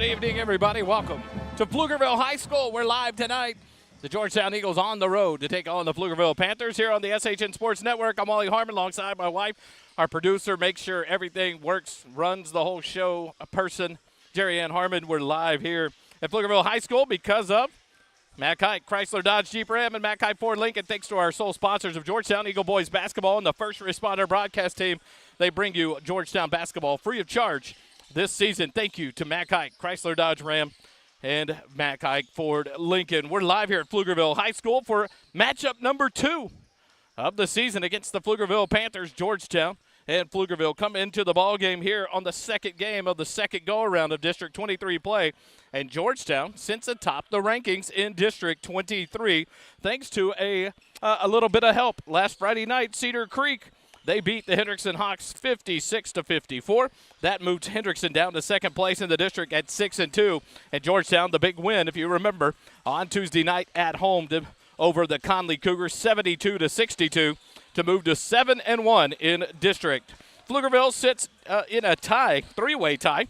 Good evening, everybody. Welcome to Pflugerville High School. We're live tonight. The Georgetown Eagles on the road to take on the Pflugerville Panthers here on the SHN Sports Network. I'm Wally Harmon alongside my wife, our producer, makes sure everything works, runs the whole show, a person, Jerry Ann Harmon. We're live here at Pflugerville High School because of Matt Kite, Chrysler Dodge Jeep Ram, and Matt Kite Ford Lincoln. Thanks to our sole sponsors of Georgetown Eagle Boys Basketball and the First Responder Broadcast Team. They bring you Georgetown basketball free of charge this season. Thank you to Matt Kite, Chrysler Dodge Ram, and Matt Kite Ford Lincoln. We're live here at Pflugerville High School for matchup number 2 of the season against the Pflugerville Panthers. Georgetown and Pflugerville come into the ball game here on the second game of the second go-around of District 23 play. And Georgetown sits atop the rankings in District 23 thanks to a little bit of help. Last Friday night, Cedar Creek, they beat the Hendrickson Hawks 56-54. That moved Hendrickson down to second place in the district at 6-2. And Georgetown, the big win, if you remember, on Tuesday night at home over the Conley Cougars, 72-62, to move to 7-1 in district. Pflugerville sits in a tie, three-way tie,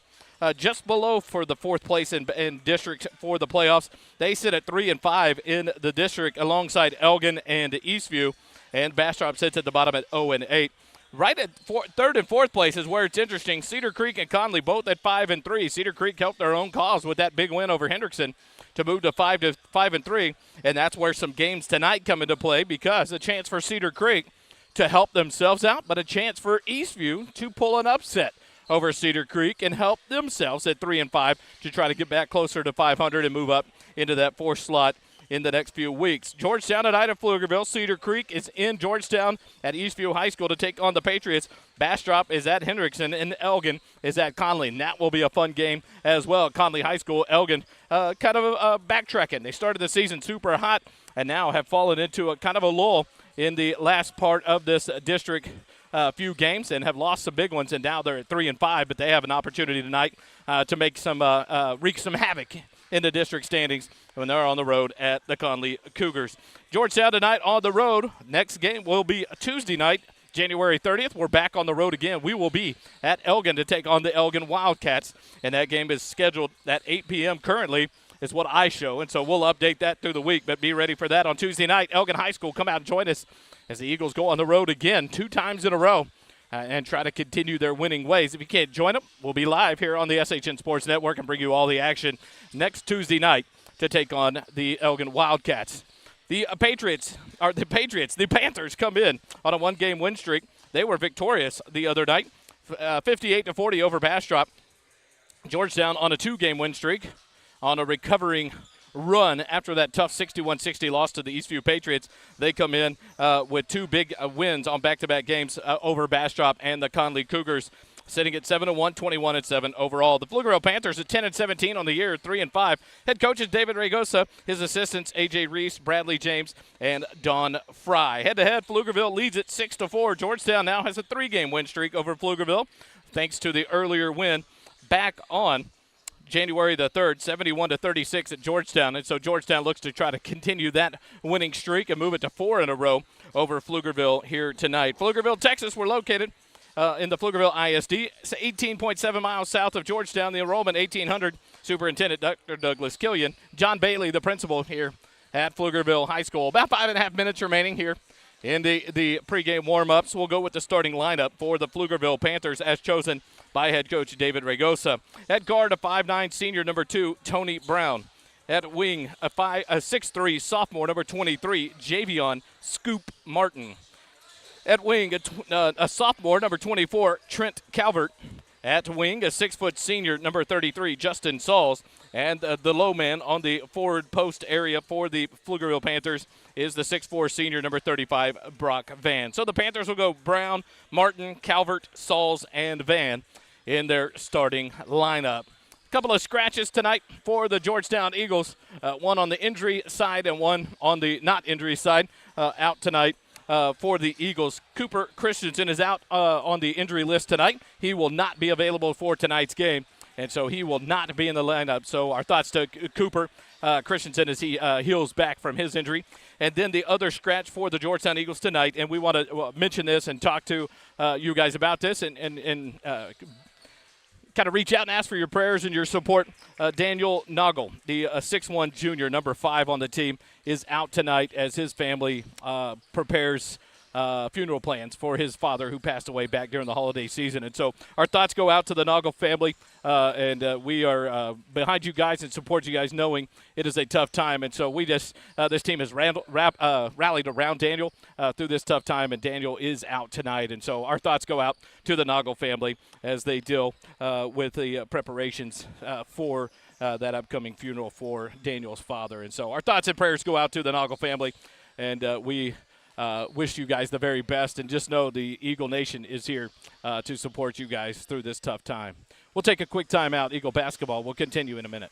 just below for the fourth place in district for the playoffs. They sit at 3-5 in the district alongside Elgin and Eastview. And Bastrop sits at the bottom at 0-8. Right at third and fourth place is where it's interesting. Cedar Creek and Conley both at 5-3. Cedar Creek helped their own cause with that big win over Hendrickson to move to 5-3. And that's where some games tonight come into play, because a chance for Cedar Creek to help themselves out, but a chance for Eastview to pull an upset over Cedar Creek and help themselves at 3-5 to try to get back closer to 500 and move up into that fourth slot in the next few weeks. Georgetown tonight at Pflugerville. Cedar Creek is in Georgetown at Eastview High School to take on the Patriots. Bastrop is at Hendrickson, and Elgin is at Conley. And that will be a fun game as well. Conley High School, Elgin kind of backtracking. They started the season super hot and now have fallen into a kind of a lull in the last part of this district few games and have lost some big ones, and now they're at 3-5, but they have an opportunity tonight to make some wreak some havoc in the district standings when they're on the road at the Conley Cougars. Georgetown tonight on the road. Next game will be Tuesday night, January 30th. We're back on the road again. We will be at Elgin to take on the Elgin Wildcats, and that game is scheduled at 8 p.m. currently is what I show, and so we'll update that through the week, but be ready for that on Tuesday night. Elgin High School, come out and join us as the Eagles go on the road again 2 times in a row and try to continue their winning ways. If you can't join them, we'll be live here on the SHN Sports Network and bring you all the action next Tuesday night to take on the Elgin Wildcats. The Panthers come in on a 1-game win streak. They were victorious the other night, 58-40 over Bastrop. Georgetown on a 2-game win streak, on a recovering run after that tough 61-60 loss to the Eastview Patriots. They come in with 2 big wins on back-to-back games over Bastrop and the Conley Cougars, sitting at 7-1, 21-7 overall. The Pflugerville Panthers at 10-17 on the year, 3-5. Head coaches David Ragosa, his assistants A.J. Reese, Bradley James, and Don Fry. Head-to-head, Pflugerville leads at 6-4. Georgetown now has a 3-game win streak over Pflugerville, thanks to the earlier win back on January the 3rd, 71-36 at Georgetown. And so Georgetown looks to try to continue that winning streak and move it to 4 in a row over Pflugerville here tonight. Pflugerville, Texas, we're located in the Pflugerville ISD. It's 18.7 miles south of Georgetown. The enrollment, 1,800. Superintendent Dr. Douglas Killian. John Bailey, the principal here at Pflugerville High School. About 5.5 minutes remaining here in the pregame warm-ups. We'll go with the starting lineup for the Pflugerville Panthers as chosen by head coach David Ragosa. At guard, a 5'9 senior, number 2, Tony Brown. At wing, a 6'3 sophomore, number 23, Javion Scoop Martin. At wing, a sophomore, number 24, Trent Calvert. At wing, a 6-foot senior, number 33, Justin Sauls. And the low man on the forward post area for the Pflugerville Panthers is the 6'4 senior, number 35, Brock Van. So the Panthers will go Brown, Martin, Calvert, Sauls, and Van in their starting lineup. A couple of scratches tonight for the Georgetown Eagles, one on the injury side and one on the not injury side, out tonight. For the Eagles, Cooper Christensen is out on the injury list tonight. He will not be available for tonight's game, and so he will not be in the lineup. So our thoughts to Cooper Christensen as he heals back from his injury. And then the other scratch for the Georgetown Eagles tonight, and we want to mention this and talk to you guys about this and kind of reach out and ask for your prayers and your support. Daniel Noggle, the 6'1 junior, number 5 on the team, is out tonight as his family prepares funeral plans for his father who passed away back during the holiday season. And so our thoughts go out to the Noggle family, and we are behind you guys and support you guys, knowing it is a tough time. And so we just this team has rallied around Daniel through this tough time, and Daniel is out tonight. And so our thoughts go out to the Noggle family as they deal with the preparations for that upcoming funeral for Daniel's father. And so our thoughts and prayers go out to the Noggle family, and we wish you guys the very best, and just know the Eagle Nation is here to support you guys through this tough time. We'll take a quick time out. Eagle basketball will continue in a minute.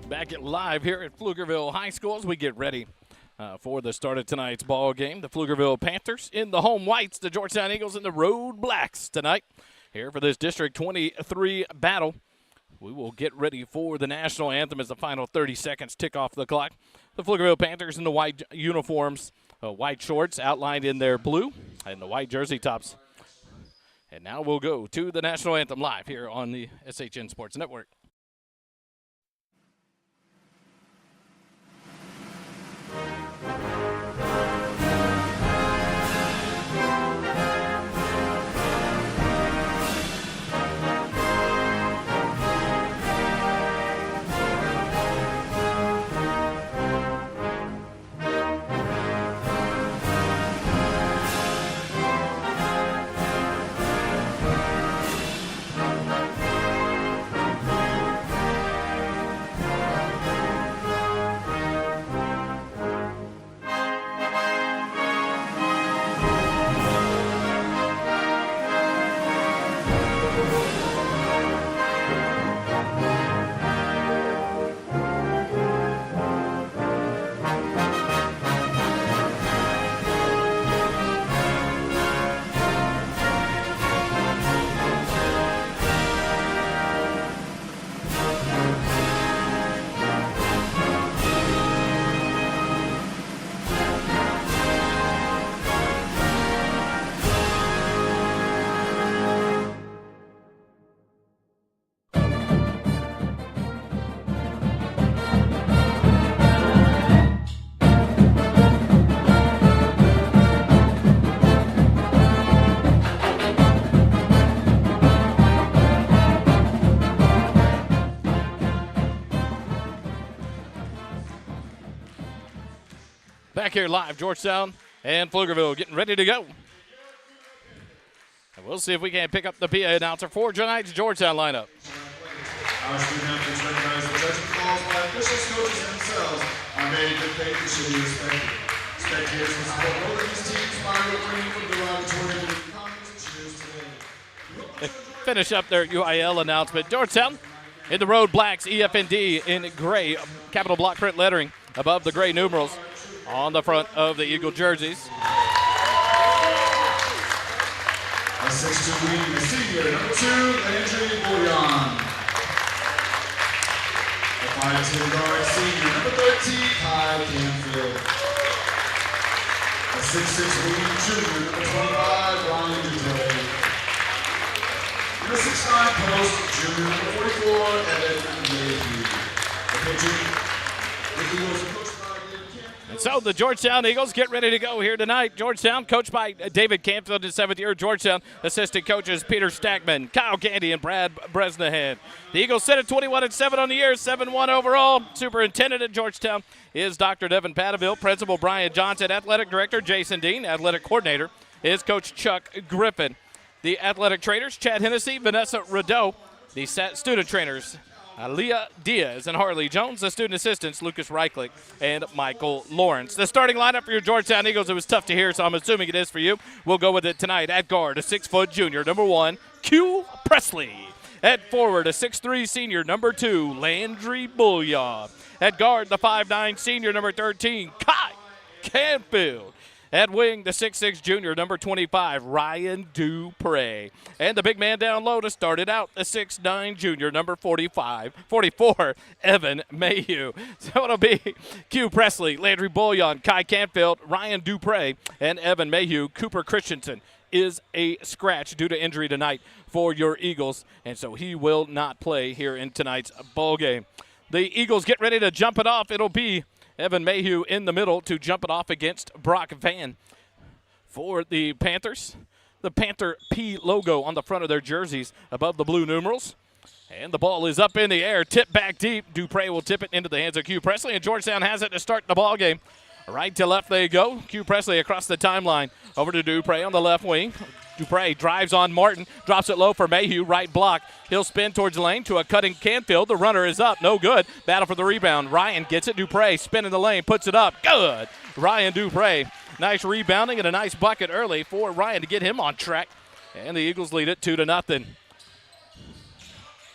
Back at live here at Pflugerville High School as we get ready for the start of tonight's ball game. The Pflugerville Panthers in the home whites, the Georgetown Eagles in the road blacks tonight. Here for this District 23 battle. We will get ready for the national anthem as the final 30 seconds tick off the clock. The Pflugerville Panthers in the white uniforms, white shorts outlined in their blue, and the white jersey tops. And now we'll go to the national anthem live here on the SHN Sports Network. back here live. Georgetown and Pflugerville getting ready to go. And we'll see if we can pick up the PA announcer for tonight's Georgetown lineup. Our student athletes recognize the judgment calls by officials, coaches, and themselves are made in good faith and should be respected. Spectators will support both of these teams by refraining from derogatory comments and cheers today. Finish up their UIL announcement. Georgetown in the road blacks, EFND in gray, capital block print lettering above the gray numerals on the front of the Eagle jerseys. A 6'2" wing, the senior, number 2, Landry Bouillon. A 5'10" guard, senior, number 13, Kai Canfield. A 6'6" wing, junior, number 25, Ryan Dupre. Number 6'9" post, junior, number 44, Evan Mayhew. The pitcher, the Eagles are coached by David Canfield. And so the Georgetown Eagles get ready to go here tonight. Georgetown coached by David Canfield in 7th year. Georgetown assistant coaches Peter Stackman, Kyle Gandy, and Brad Bresnahan. The Eagles sit at 21-7 on the year, 7-1 overall. Superintendent at Georgetown is Dr. Devin Padaville, Principal Brian Johnson, Athletic Director Jason Dean, Athletic Coordinator is Coach Chuck Griffin. The athletic trainers, Chad Hennessy, Vanessa Rideau. The student trainers, Leah Diaz and Harley Jones. The student assistants, Lucas Reichlich and Michael Lawrence. The starting lineup for your Georgetown Eagles, it was tough to hear, so I'm assuming it is for you. We'll go with it tonight. At guard, a 6-foot junior, number 1, Q Presley. At forward, a 6'3 senior, number 2, Landry Bouillon. At guard, the 5'9 senior, number 13, Kai Canfield. At wing, the 6'6 junior, number 25, Ryan Dupre. And the big man down low to start it out, the 6'9 junior, number 44, Evan Mayhew. So it'll be Q Presley, Landry Bouillon, Kai Canfield, Ryan Dupre, and Evan Mayhew. Cooper Christensen is a scratch due to injury tonight for your Eagles, and so he will not play here in tonight's ball game. The Eagles get ready to jump it off. It'll be Evan Mayhew in the middle to jump it off against Brock Van. For the Panthers, the Panther P logo on the front of their jerseys above the blue numerals. And the ball is up in the air, tipped back deep. Dupre will tip it into the hands of Q Presley, and Georgetown has it to start the ball game. Right to left they go. Q Presley across the timeline over to Dupre on the left wing. Dupre drives on Martin, drops it low for Mayhew, right block. He'll spin towards the lane to a cutting Canfield. The runner is up, no good. Battle for the rebound. Ryan gets it. Dupre spinning the lane, puts it up. Good. Ryan Dupre. Nice rebounding and a nice bucket early for Ryan to get him on track. And the Eagles lead it 2-0.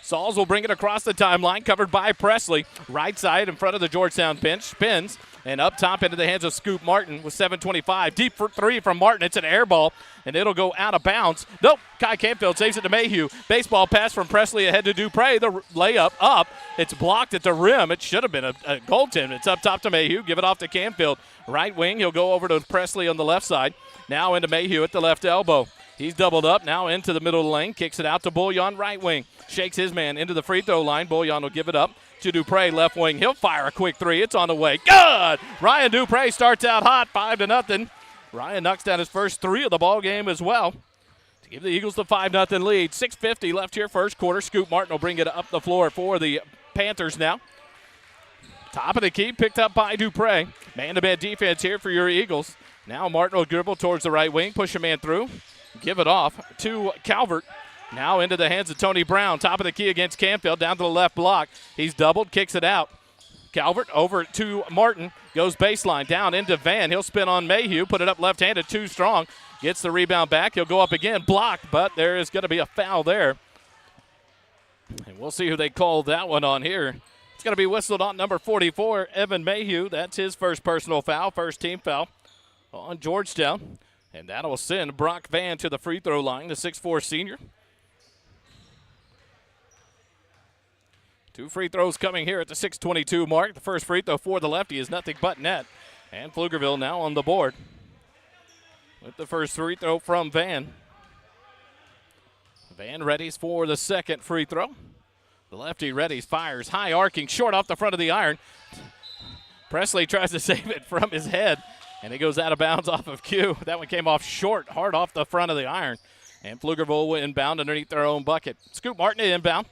Sauls will bring it across the timeline, covered by Presley. Right side in front of the Georgetown bench, spins, and up top into the hands of Scoop Martin with 7:25. Deep for 3 from Martin. It's an air ball, and it'll go out of bounds. Nope, Kai Canfield saves it to Mayhew. Baseball pass from Presley ahead to Dupre. The layup up. It's blocked at the rim. It should have been a goaltend. It's up top to Mayhew. Give it off to Canfield. Right wing, he'll go over to Presley on the left side. Now into Mayhew at the left elbow. He's doubled up, now into the middle of the lane, kicks it out to Bouillon, right wing. Shakes his man into the free throw line. Bouillon will give it up to Dupre, left wing. He'll fire a quick 3. It's on the way. Good! Ryan Dupre starts out hot, 5-0. Ryan knocks down his first 3 of the ball game as well to give the Eagles the 5-0 lead. 6:50 left here, first quarter. Scoop Martin will bring it up the floor for the Panthers now. Top of the key, picked up by Dupre. Man-to-man defense here for your Eagles. Now Martin will dribble towards the right wing, push a man through. Give it off to Calvert. Now into the hands of Tony Brown. Top of the key against Canfield. Down to the left block. He's doubled. Kicks it out. Calvert over to Martin. Goes baseline. Down into Van. He'll spin on Mayhew. Put it up left-handed. Too strong. Gets the rebound back. He'll go up again. Blocked, but there is going to be a foul there. And we'll see who they call that one on here. It's going to be whistled on number 44, Evan Mayhew. That's his first personal foul. First team foul on Georgetown. And that will send Brock Van to the free throw line, the 6'4 senior. 2 free throws coming here at the 6:22 mark. The first free throw for the lefty is nothing but net. And Pflugerville now on the board with the first free throw from Van. Van readies for the second free throw. The lefty readies, fires, high arcing, short off the front of the iron. Presley tries to save it from his head. And it goes out of bounds off of Q. That one came off short, hard off the front of the iron. And Pflugerville will inbound underneath their own bucket. Scoop Martin inbound.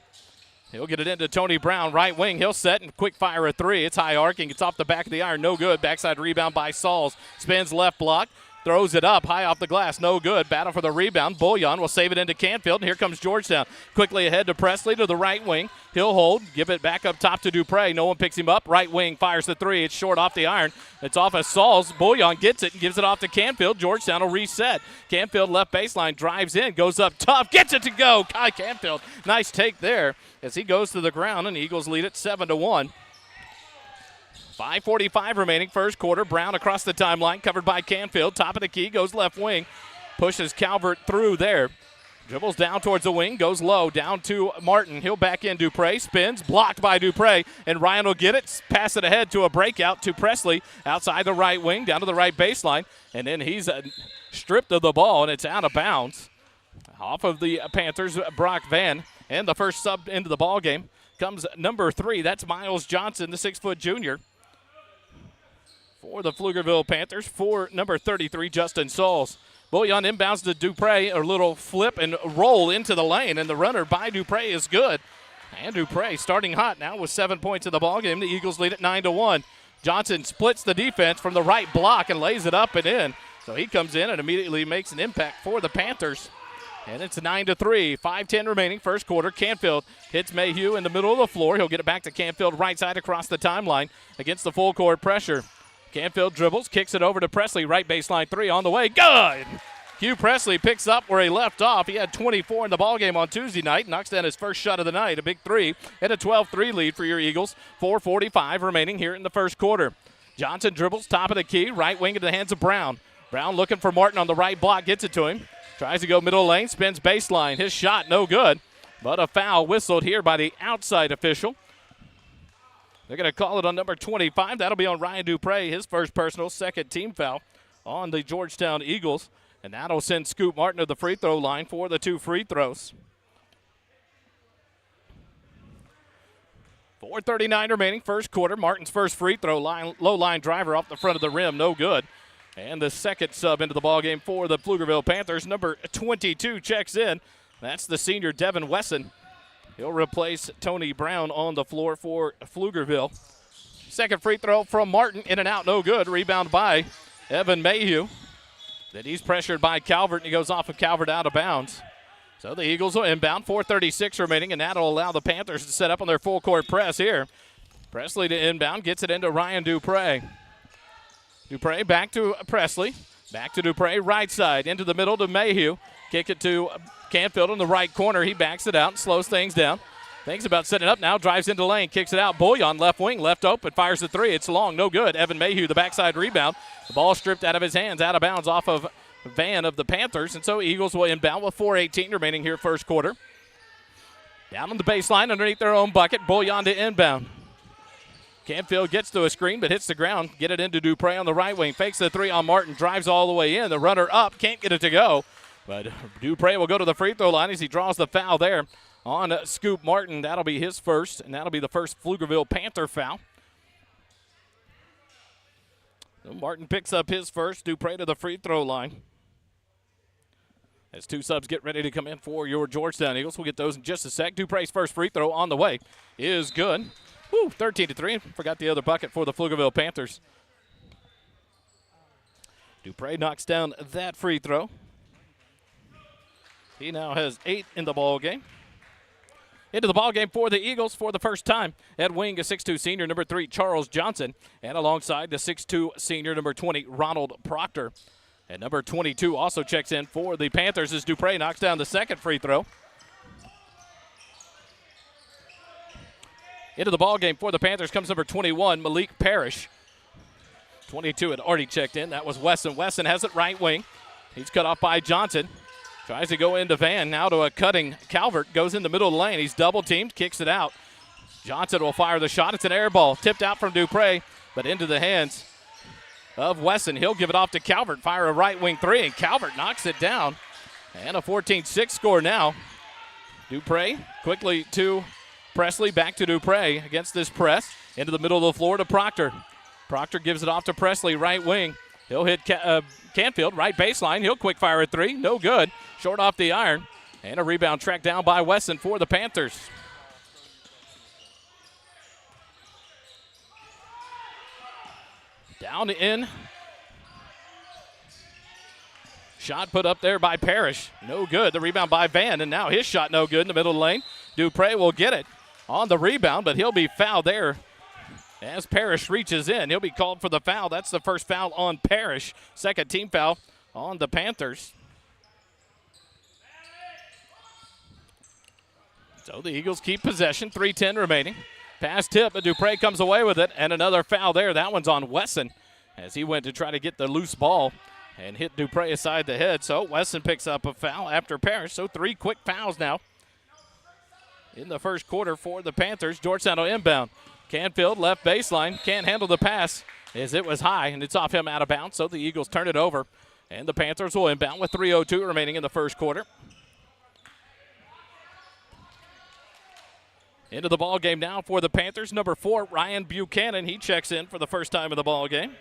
He'll get it into Tony Brown, right wing. He'll set and quick fire a three. It's high arcing. It's off the back of the iron. No good. Backside rebound by Sauls. Spins left block. Throws it up high off the glass. No good. Battle for the rebound. Bullion will save it into Canfield. And here comes Georgetown. Quickly ahead to Presley to the right wing. He'll hold. Give it back up top to Dupre. No one picks him up. Right wing fires the three. It's short off the iron. It's off of Sauls. Bullion gets it and gives it off to Canfield. Georgetown will reset. Canfield left baseline. Drives in. Goes up tough. Gets it to go. Kai Canfield. Nice take there as he goes to the ground. And the Eagles lead it 7-1. 5:45 remaining, first quarter. Brown across the timeline, covered by Canfield. Top of the key, goes left wing. Pushes Calvert through there. Dribbles down towards the wing, goes low, down to Martin. He'll back in Dupre, spins, blocked by Dupre, and Ryan will get it, pass it ahead to a breakout to Presley, outside the right wing, down to the right baseline, and then he's stripped of the ball, and it's out of bounds. Off of the Panthers, Brock Van, and the first sub into the ball game comes number 3. That's Miles Johnson, the 6-foot junior. For the Pflugerville Panthers, for number 33, Justin Sauls. Bullion inbounds to Dupre, a little flip and roll into the lane, and the runner by Dupre is good. And Dupre starting hot now with 7 points in the ballgame. The Eagles lead it 9-1. Johnson splits the defense from the right block and lays it up and in. So he comes in and immediately makes an impact for the Panthers. And it's 9-3, 5:10 remaining, first quarter. Canfield hits Mayhew in the middle of the floor. He'll get it back to Canfield right side across the timeline against the full court pressure. Canfield dribbles, kicks it over to Presley, right baseline three on the way. Good! Hugh Presley picks up where he left off. He had 24 in the ballgame on Tuesday night, knocks down his first shot of the night, a big three, and a 12-3 lead for your Eagles. 4:45 remaining here in the first quarter. Johnson dribbles, top of the key, right wing into the hands of Brown. Brown looking for Martin on the right block, gets it to him. Tries to go middle lane, spins baseline. His shot no good, but a foul whistled here by the outside official. They're going to call it on number 25. That'll be on Ryan Dupre, his first personal, second team foul on the Georgetown Eagles. And that'll send Scoop Martin to the free throw line for the 2 free throws. 4:39 remaining, first quarter. Martin's first free throw, low line driver off the front of the rim, no good. And the second sub into the ballgame for the Pflugerville Panthers, number 22 checks in. That's the senior Devin Wesson. He'll replace Tony Brown on the floor for Pflugerville. Second free throw from Martin, in and out, no good. Rebound by Evan Mayhew. Then he's pressured by Calvert, and he goes off of Calvert out of bounds. So the Eagles will inbound, 4:36 remaining, and that'll allow the Panthers to set up on their full court press here. Presley to inbound, gets it into Ryan Dupre. Dupre back to Presley. Back to Dupre, right side, into the middle to Mayhew. Kick it to Canfield in the right corner. He backs it out and slows things down. Thinks about setting it up now, drives into lane, kicks it out. Bullion, left wing, left open, fires the three. It's long, no good. Evan Mayhew, the backside rebound. The ball stripped out of his hands, out of bounds off of Van of the Panthers. And so Eagles will inbound with 4:18 remaining here first quarter. Down on the baseline underneath their own bucket. Bullion to inbound. Canfield gets to a screen but hits the ground. Get it into Dupre on the right wing. Fakes the three on Martin, drives all the way in. The runner up, can't get it to go. But Dupre will go to the free throw line as he draws the foul there on Scoop Martin. That'll be his first, and that'll be the first Pflugerville Panther foul. So Martin picks up his first. Dupre to the free throw line. As 2 subs get ready to come in for your Georgetown Eagles. We'll get those in just a sec. Dupre's first free throw on the way is good. 13-3. Forgot the other bucket for the Pflugerville Panthers. Dupre knocks down that free throw. He now has 8 in the ball game. Into the ball game for the Eagles for the first time at wing, a 6'2 senior, number 3, Charles Johnson, and alongside the 6'2 senior, number 20, Ronald Proctor. And number 22 also checks in for the Panthers as Dupre knocks down the second free throw. Into the ball game for the Panthers comes number 21, Malik Parrish. 22 had already checked in. That was Wesson. Wesson has it right wing. He's cut off by Johnson. Tries to go into Van, now to a cutting Calvert. Goes in the middle of the lane. He's double-teamed, kicks it out. Johnson will fire the shot. It's an air ball. Tipped out from Dupre, but into the hands of Wesson. He'll give it off to Calvert. Fire a right wing three, and Calvert knocks it down. And a 14-6 score now. Dupre quickly to Presley. Back to Dupre against this press. Into the middle of the floor to Proctor. Proctor gives it off to Presley, right wing. He'll hit Canfield, right baseline. He'll quick fire a three. No good. Short off the iron. And a rebound tracked down by Wesson for the Panthers. Down in. Shot put up there by Parrish. No good. The rebound by Van, and now his shot no good in the middle of the lane. Dupre will get it on the rebound, but he'll be fouled there as Parrish reaches in. He'll be called for the foul. That's the first foul on Parrish. Second team foul on the Panthers. So the Eagles keep possession, 3:10 remaining. Pass tip, but Dupre comes away with it, and another foul there. That one's on Wesson as he went to try to get the loose ball and hit Dupre aside the head. So Wesson picks up a foul after Parrish. So 3 quick fouls now in the first quarter for the Panthers. Georgetown will inbound. Canfield left baseline, can't handle the pass as it was high, and it's off him out of bounds. So the Eagles turn it over, and the Panthers will inbound with 3:02 remaining in the first quarter. Into the ball game now for the Panthers. Number 4, Ryan Buchanan. He checks in for the first time in the ball game.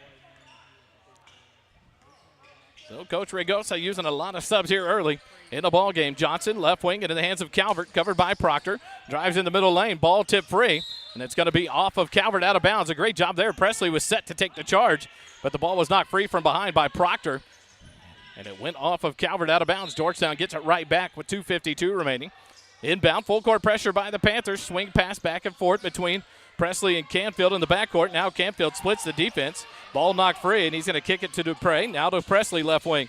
So Coach Regosa using a lot of subs here early in the ball game. Johnson left wing into the hands of Calvert, covered by Proctor. Drives in the middle lane, ball tip free, and it's going to be off of Calvert out of bounds. A great job there. Presley was set to take the charge, but the ball was knocked free from behind by Proctor, and it went off of Calvert out of bounds. Georgetown gets it right back with 2:52 remaining. Inbound, full court pressure by the Panthers. Swing pass back and forth between Presley and Canfield in the backcourt. Now Canfield splits the defense. Ball knocked free, and he's going to kick it to Dupre. Now to Presley left wing.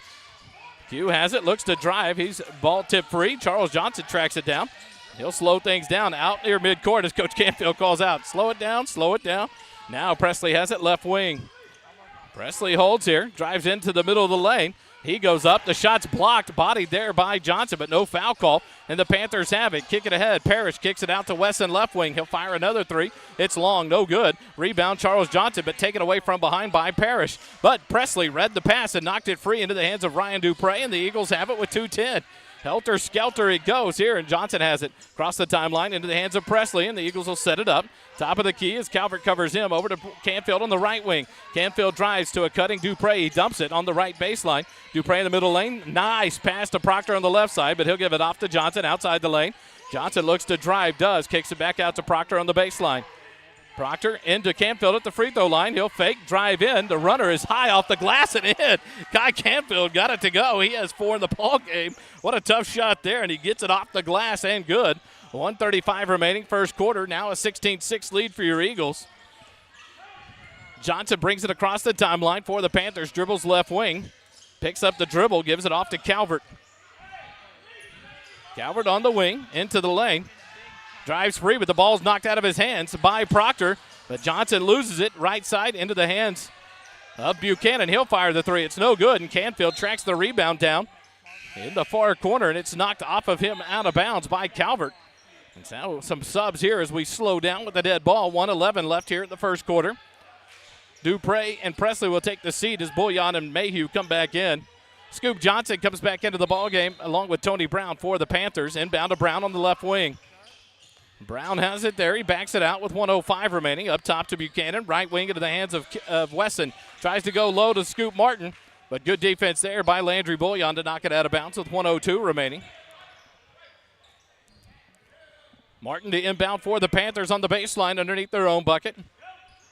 Q has it, looks to drive. He's ball tip free. Charles Johnson tracks it down. He'll slow things down out near midcourt as Coach Canfield calls out. Slow it down, slow it down. Now Presley has it left wing. Presley holds here, drives into the middle of the lane. He goes up. The shot's blocked, bodied there by Johnson, but no foul call. And the Panthers have it. Kick it ahead. Parrish kicks it out to Wesson left wing. He'll fire another 3. It's long, no good. Rebound Charles Johnson, but taken away from behind by Parrish. But Presley read the pass and knocked it free into the hands of Ryan Dupre, and the Eagles have it with 2:10. Helter-skelter it goes here, and Johnson has it across the timeline into the hands of Presley, and the Eagles will set it up. Top of the key as Calvert covers him over to Canfield on the right wing. Canfield drives to a cutting Dupre. He dumps it on the right baseline. Dupre in the middle lane. Nice pass to Proctor on the left side, but he'll give it off to Johnson outside the lane. Johnson looks to drive, kicks it back out to Proctor on the baseline. Proctor into Canfield at the free throw line. He'll fake, drive in. The runner is high off the glass and in. Guy Canfield got it to go. He has 4 in the ball game. What a tough shot there, and he gets it off the glass and good. 1:35 remaining, first quarter. Now a 16-6 lead for your Eagles. Johnson brings it across the timeline for the Panthers. Dribbles left wing. Picks up the dribble, gives it off to Calvert. Calvert on the wing, into the lane. Drives free, but the ball's knocked out of his hands by Proctor. But Johnson loses it right side into the hands of Buchanan. He'll fire the 3. It's no good, and Canfield tracks the rebound down in the far corner, and it's knocked off of him out of bounds by Calvert. And now some subs here as we slow down with the dead ball. 1:11 left here in the first quarter. Dupre and Presley will take the seat as Bouillon and Mayhew come back in. Scoop Johnson comes back into the ball game along with Tony Brown for the Panthers. Inbound to Brown on the left wing. Brown has it there. He backs it out with 1:05 remaining. Up top to Buchanan. Right wing into the hands of Wesson. Tries to go low to Scoop Martin. But good defense there by Landry Bouillon to knock it out of bounds with 1:02 remaining. Martin to inbound for the Panthers on the baseline underneath their own bucket.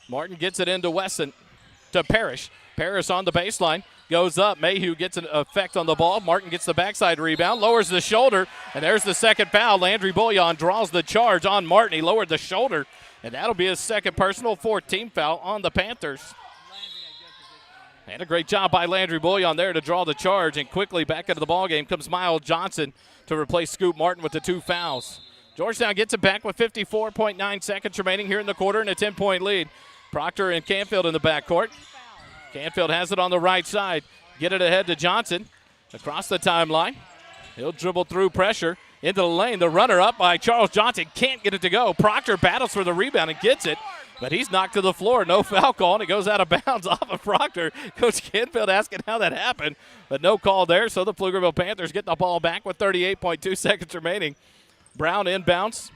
Martin gets it into Wesson to Parrish. Parrish on the baseline. Goes up. Mayhew gets an effect on the ball. Martin gets the backside rebound. Lowers the shoulder. And there's the second foul. Landry Bouillon draws the charge on Martin. He lowered the shoulder. And that'll be his second personal, 14th foul on the Panthers. And a great job by Landry Bouillon there to draw the charge. And quickly back into the ballgame comes Miles Johnson to replace Scoop Martin with the 2 fouls. Georgetown gets it back with 54.9 seconds remaining here in the quarter and a 10-point lead. Proctor and Canfield in the backcourt. Canfield has it on the right side. Get it ahead to Johnson. Across the timeline. He'll dribble through pressure into the lane. The runner up by Charles Johnson can't get it to go. Proctor battles for the rebound and gets it, but he's knocked to the floor. No foul call, and it goes out of bounds off of Proctor. Coach Canfield asking how that happened, but no call there, so the Pflugerville Panthers get the ball back with 38.2 seconds remaining. Brown inbounds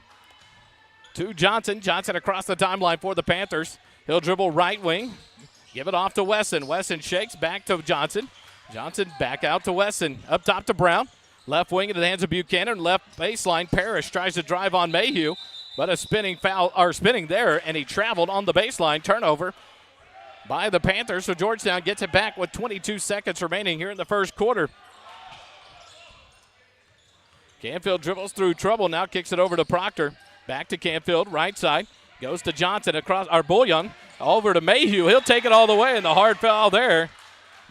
to Johnson. Johnson across the timeline for the Panthers. He'll dribble right wing. Give it off to Wesson. Wesson shakes back to Johnson. Johnson back out to Wesson. Up top to Brown. Left wing into the hands of Buchanan. Left baseline. Parrish tries to drive on Mayhew, but a spinning foul, or spinning there, and he traveled on the baseline. Turnover by the Panthers, so Georgetown gets it back with 22 seconds remaining here in the first quarter. Canfield dribbles through trouble, now kicks it over to Proctor. Back to Canfield, right side. Goes to Johnson across, our Bullion, over to Mayhew. He'll take it all the way, and the hard foul there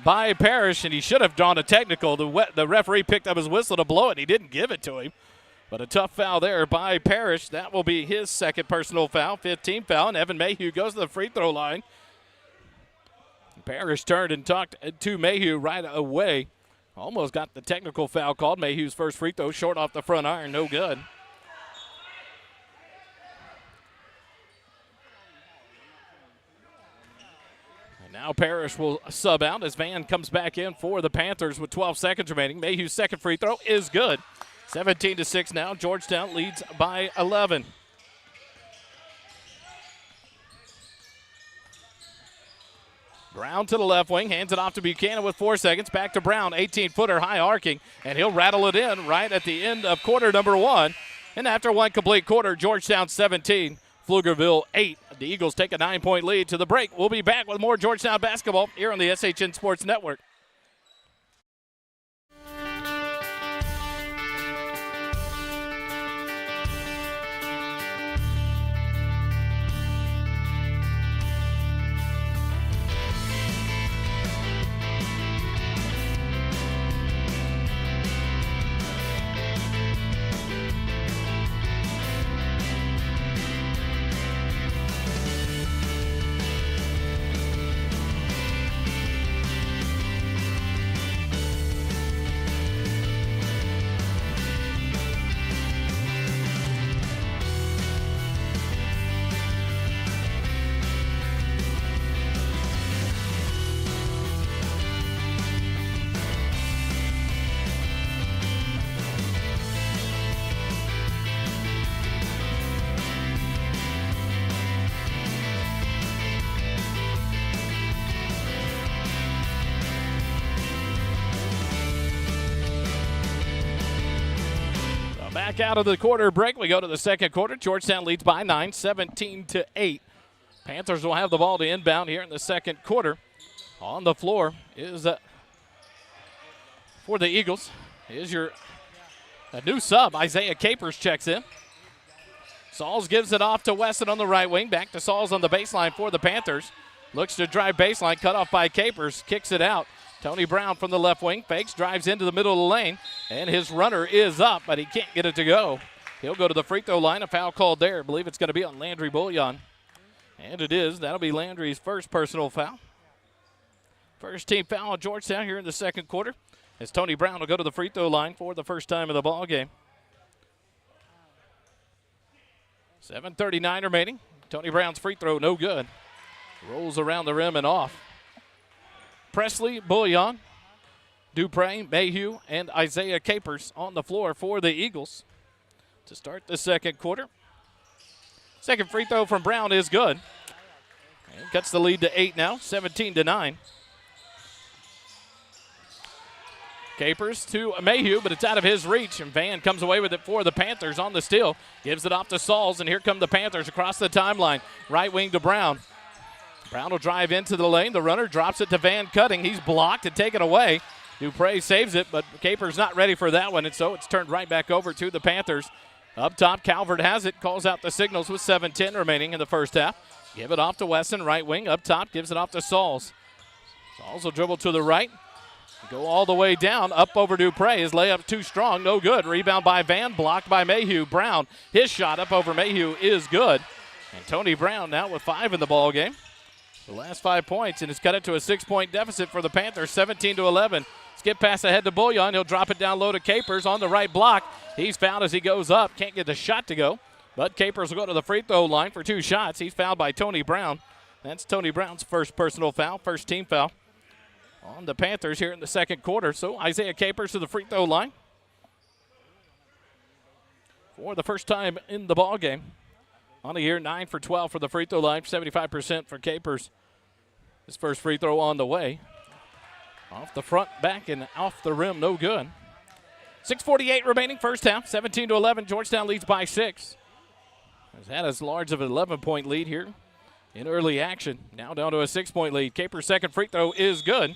by Parrish, and he should have drawn a technical. The referee picked up his whistle to blow it, and he didn't give it to him. But a tough foul there by Parrish. That will be his second personal foul, 15th foul, and Evan Mayhew goes to the free throw line. Parrish turned and talked to Mayhew right away. Almost got the technical foul called. Mayhew's first free throw short off the front iron, no good. And now Parrish will sub out as Van comes back in for the Panthers with 12 seconds remaining. Mayhew's second free throw is good. 17-6 now. Georgetown leads by 11. Brown to the left wing, hands it off to Buchanan with 4 seconds. Back to Brown, 18-footer, high arcing, and he'll rattle it in right at the end of quarter number 1. And after one complete quarter, Georgetown 17, Pflugerville 8. The Eagles take a 9-point lead to the break. We'll be back with more Georgetown basketball here on the SHN Sports Network. Back out of the quarter break, we go to the second quarter. Georgetown leads by 9, 17-8. Panthers will have the ball to inbound here in the second quarter. On the floor is for the Eagles is a new sub. Isaiah Capers checks in. Sauls gives it off to Weston on the right wing. Back to Sauls on the baseline for the Panthers. Looks to drive baseline, cut off by Capers, kicks it out. Tony Brown from the left wing, fakes, drives into the middle of the lane, and his runner is up, but he can't get it to go. He'll go to the free throw line. A foul called there. I believe it's going to be on Landry Bullion. And it is. That'll be Landry's first personal foul. First team foul on Georgetown here in the second quarter as Tony Brown will go to the free throw line for the first time in the ball game. 7:39 remaining. Tony Brown's free throw, no good. Rolls around the rim and off. Presley, Bullion, Dupre, Mayhew, and Isaiah Capers on the floor for the Eagles to start the second quarter. Second free throw from Brown is good. And cuts the lead to 8 now, 17-9. Capers to Mayhew, but it's out of his reach, and Van comes away with it for the Panthers on the steal. Gives it off to Sauls, and here come the Panthers across the timeline. Right wing to Brown. Brown will drive into the lane. The runner drops it to Van Cutting. He's blocked and taken away. Dupre saves it, but Capers not ready for that one, and so it's turned right back over to the Panthers. Up top, Calvert has it, calls out the signals with 7:10 remaining in the first half. Give it off to Wesson, right wing. Up top, gives it off to Sauls. Sauls will dribble to the right. Go all the way down, up over Dupre. His layup too strong, no good. Rebound by Van, blocked by Mayhew. Brown, his shot up over Mayhew is good. And Tony Brown now with 5 in the ball game. The last 5 points, and it's cut it to a 6-point deficit for the Panthers, 17-11. Skip pass ahead to Bullion. He'll drop it down low to Capers on the right block. He's fouled as he goes up. Can't get the shot to go, but Capers will go to the free throw line for 2 shots. He's fouled by Tony Brown. That's Tony Brown's first personal foul, first team foul on the Panthers here in the second quarter. So Isaiah Capers to the free throw line for the first time in the ball game. On the year, 9 for 12 for the free throw line, 75% for Capers. His first free throw on the way. Off the front, back, and off the rim, no good. 6:48 remaining, first half, 17-11. Georgetown leads by 6. Has had as large of an 11-point lead here in early action. Now down to a 6-point lead. Capers' second free throw is good.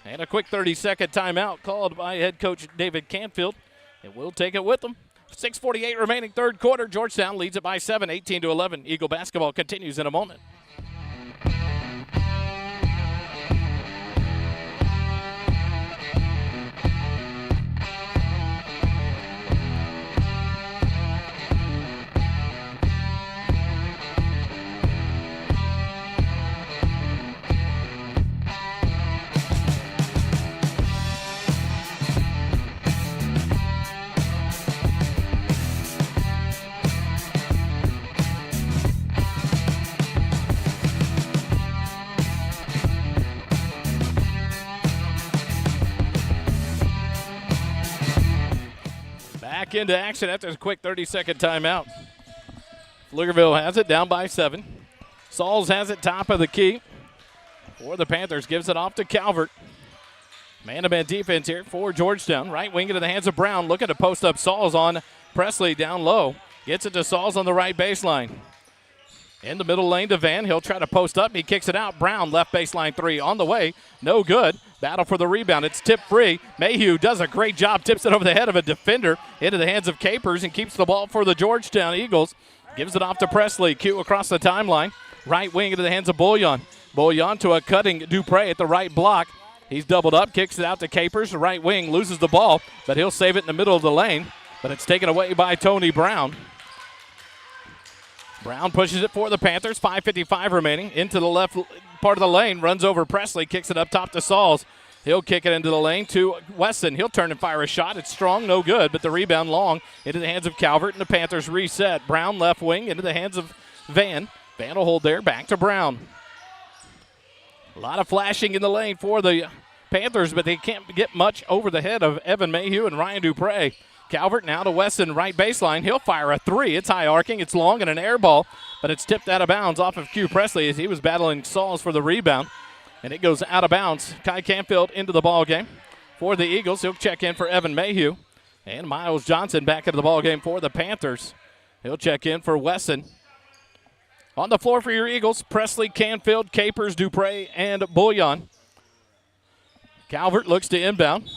And a quick 30-second timeout called by head coach David Canfield. And we'll take it with them. 6:48 remaining third quarter. Georgetown leads it by 7, 18-11. Eagle basketball continues in a moment. Back into action after a quick 30-second timeout. Pflugerville has it down by 7. Sauls has it top of the key for the Panthers. Gives it off to Calvert. Man-to-man defense here for Georgetown. Right wing into the hands of Brown. Looking to post up Sauls on Presley down low. Gets it to Sauls on the right baseline. In the middle lane to Van. He'll try to post up. He kicks it out. Brown left baseline 3 on the way. No good. Battle for the rebound. It's tip free. Mayhew does a great job. Tips it over the head of a defender into the hands of Capers and keeps the ball for the Georgetown Eagles. Gives it off to Presley. Q across the timeline. Right wing into the hands of Bouillon. Bouillon to a cutting Dupre at the right block. He's doubled up. Kicks it out to Capers. The right wing loses the ball, but he'll save it in the middle of the lane. But it's taken away by Tony Brown. Brown pushes it for the Panthers. 5:55 remaining. Into the left part of the lane. Runs over Presley. Kicks it up top to Sauls. He'll kick it into the lane to Wesson. He'll turn and fire a shot. It's strong, no good, but the rebound long into the hands of Calvert, and the Panthers reset. Brown left wing into the hands of Van. Van will hold there. Back to Brown. A lot of flashing in the lane for the Panthers, but they can't get much over the head of Evan Mayhew and Ryan Dupre. Calvert now to Wesson, right baseline. He'll fire a 3. It's high arcing. It's long and an air ball, but it's tipped out of bounds off of Q Presley as he was battling Sauls for the rebound. And it goes out of bounds. Kai Canfield into the ball game for the Eagles. He'll check in for Evan Mayhew. And Miles Johnson back into the ball game for the Panthers. He'll check in for Wesson. On the floor for your Eagles, Presley, Canfield, Capers, Dupre, and Bouillon. Calvert looks to inbound.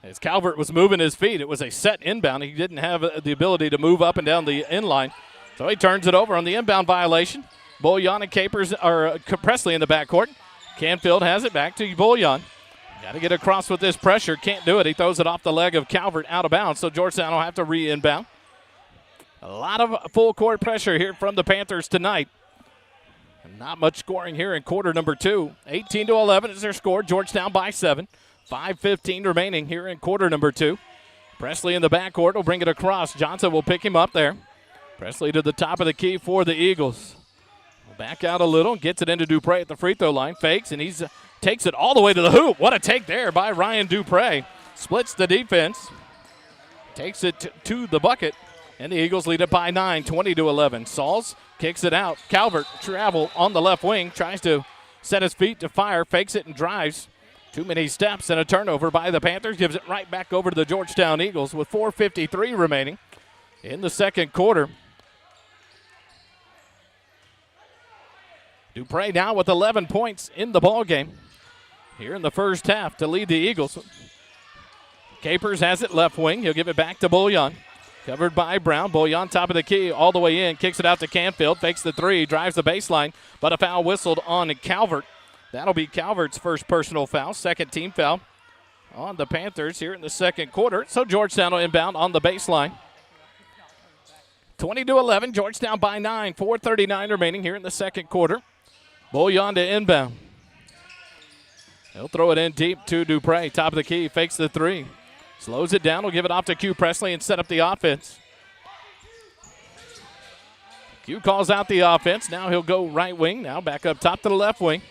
As Calvert was moving his feet, it was a set inbound. He didn't have the ability to move up and down the inline. So he turns it over on the inbound violation. Bouillon and Capers are Presley in the backcourt. Canfield has it back to Bouillon. Got to get across with this pressure. Can't do it. He throws it off the leg of Calvert out of bounds. So Georgetown will have to re-inbound. A lot of full court pressure here from the Panthers tonight. And not much scoring here in quarter number 2. 18-11 is their score. Georgetown by 7. 5:15 remaining here in quarter number 2. Presley in the backcourt will bring it across. Johnson will pick him up there. Presley to the top of the key for the Eagles. Back out a little, gets it into Dupre at the free throw line. Fakes, and he's takes it all the way to the hoop. What a take there by Ryan Dupre. Splits the defense. Takes it to the bucket. And the Eagles lead it by 9, 20-11. Sauls kicks it out. Calvert travel on the left wing. Tries to set his feet to fire. Fakes it and drives. Too many steps and a turnover by the Panthers. Gives it right back over to the Georgetown Eagles with 4:53 remaining in the second quarter. Dupre now with 11 points in the ballgame here in the first half to lead the Eagles. Capers has it left wing. He'll give it back to Bouillon. Covered by Brown. Bouillon top of the key all the way in. Kicks it out to Canfield. Fakes the 3. Drives the baseline. But a foul whistled on Calvert. That'll be Calvert's first personal foul. Second team foul on the Panthers here in the second quarter. So Georgetown will inbound on the baseline. 20-11. Georgetown by 9. 4:39 remaining here in the second quarter. Bouillon to inbound. He'll throw it in deep to Dupre. Top of the key. Fakes the 3. Slows it down. Will give it off to Q Presley and set up the offense. Q calls out the offense. Now he'll go right wing. Now back up top to the left wing.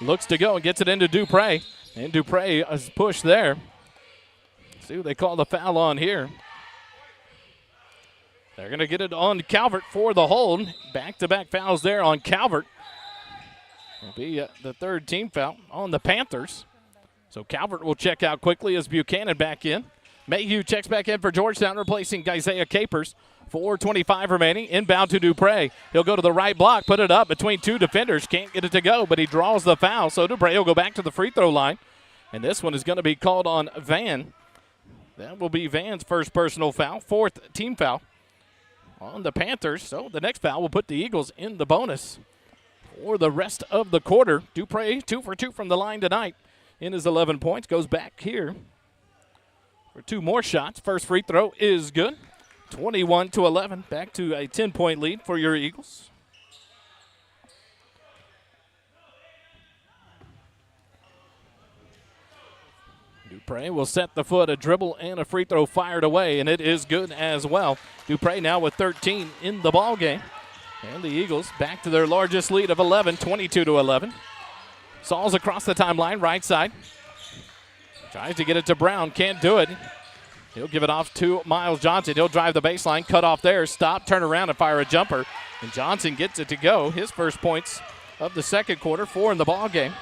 Looks to go and gets it into Dupre. And Dupre is pushed there. See who they call the foul on here. They're going to get it on Calvert for the hold. Back-to-back fouls there on Calvert. Will be the third team foul on the Panthers. So Calvert will check out quickly as Buchanan back in. Mayhew checks back in for Georgetown, replacing Isaiah Capers. 4:25 remaining. Inbound to Dupre. He'll go to the right block, put it up between two defenders. Can't get it to go, but he draws the foul. So Dupre will go back to the free throw line. And this one is going to be called on Van. That will be Van's first personal foul, fourth team foul on the Panthers. So the next foul will put the Eagles in the bonus for the rest of the quarter. Dupre 2 for 2 from the line tonight in his 11 points. Goes back here for 2 more shots. First free throw is good. 21-11. Back to a 10-point lead for your Eagles. Dupre will set the foot, a dribble, and a free throw fired away, and it is good as well. Dupre now with 13 in the ball game. And the Eagles back to their largest lead of 11, 22-11. Sauls across the timeline, right side. Tries to get it to Brown, can't do it. He'll give it off to Miles Johnson. He'll drive the baseline, cut off there, stop, turn around, and fire a jumper. And Johnson gets it to go. His first points of the second quarter, 4 in the ball game.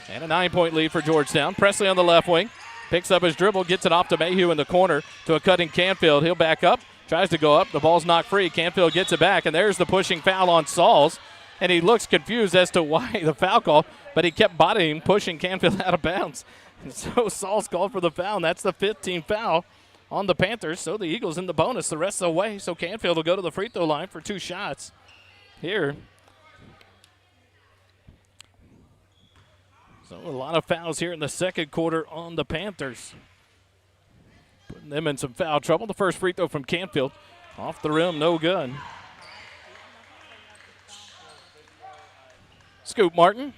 And a 9-point lead for Georgetown. Presley on the left wing. Picks up his dribble, gets it off to Mayhew in the corner to a cutting Canfield. He'll back up, tries to go up. The ball's knocked free. Canfield gets it back, and there's the pushing foul on Sauls. And he looks confused as to why the foul call, but he kept bodying, pushing Canfield out of bounds. And so Sauls called for the foul, and that's the 15th foul on the Panthers. So the Eagles in the bonus the rest of the way. So Canfield will go to the free throw line for 2 shots here. So a lot of fouls here in the second quarter on the Panthers. Putting them in some foul trouble. The first free throw from Canfield. Off the rim, no good. Scoop Martin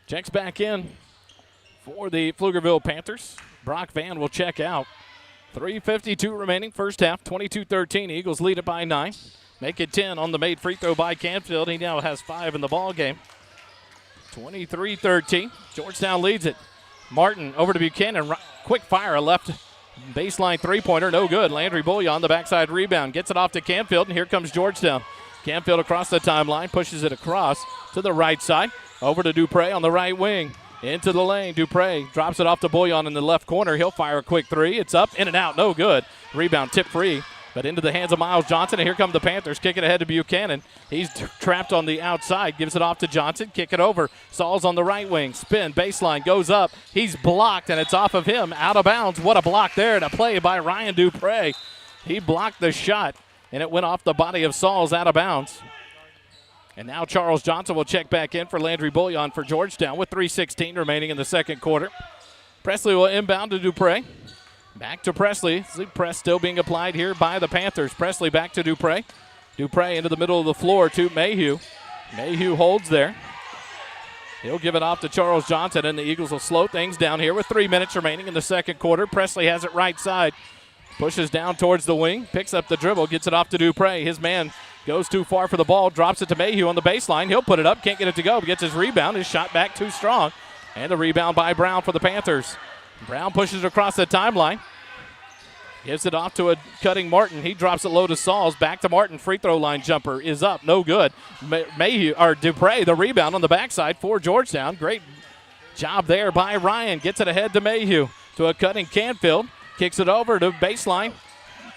checks back in for the Pflugerville Panthers. Brock Van will check out. 3:52 remaining, first half, 22-13. Eagles lead it by 9. Make it 10 on the made free throw by Canfield. He now has 5 in the ball game. 23-13. Georgetown leads it. Martin over to Buchanan. Quick fire, a left baseline three-pointer. No good. Landry Bullion, the backside rebound. Gets it off to Canfield, and here comes Georgetown. Canfield across the timeline, pushes it across to the right side. Over to Dupre on the right wing. Into the lane. Dupre drops it off to Bullion in the left corner. He'll fire a quick 3. It's up, in and out. No good. Rebound tip free. But into the hands of Miles Johnson, and here come the Panthers. Kick it ahead to Buchanan. He's trapped on the outside. Gives it off to Johnson. Kick it over. Sauls on the right wing. Spin. Baseline. Goes up. He's blocked, and it's off of him. Out of bounds. What a block there. And a play by Ryan Dupre. He blocked the shot, and it went off the body of Sauls out of bounds. And now Charles Johnson will check back in for Landry Bullion for Georgetown with 3:16 remaining in the second quarter. Presley will inbound to Dupre. Back to Presley. Press still being applied here by the Panthers. Presley back to Dupre. Dupre into the middle of the floor to Mayhew. Mayhew holds there. He'll give it off to Charles Johnson, and the Eagles will slow things down here with 3 minutes remaining in the second quarter. Presley has it right side. Pushes down towards the wing. Picks up the dribble. Gets it off to Dupre. His man goes too far for the ball. Drops it to Mayhew on the baseline. He'll put it up. Can't get it to go. Gets his rebound. His shot back too strong. And a rebound by Brown for the Panthers. Brown pushes it across the timeline. Gives it off to a cutting Martin. He drops it low to Sauls. Back to Martin. Free throw line jumper is up. No good. Mayhew or Dupre, the rebound on the backside for Georgetown. Great job there by Ryan. Gets it ahead to Mayhew. To a cutting Canfield. Kicks it over to baseline.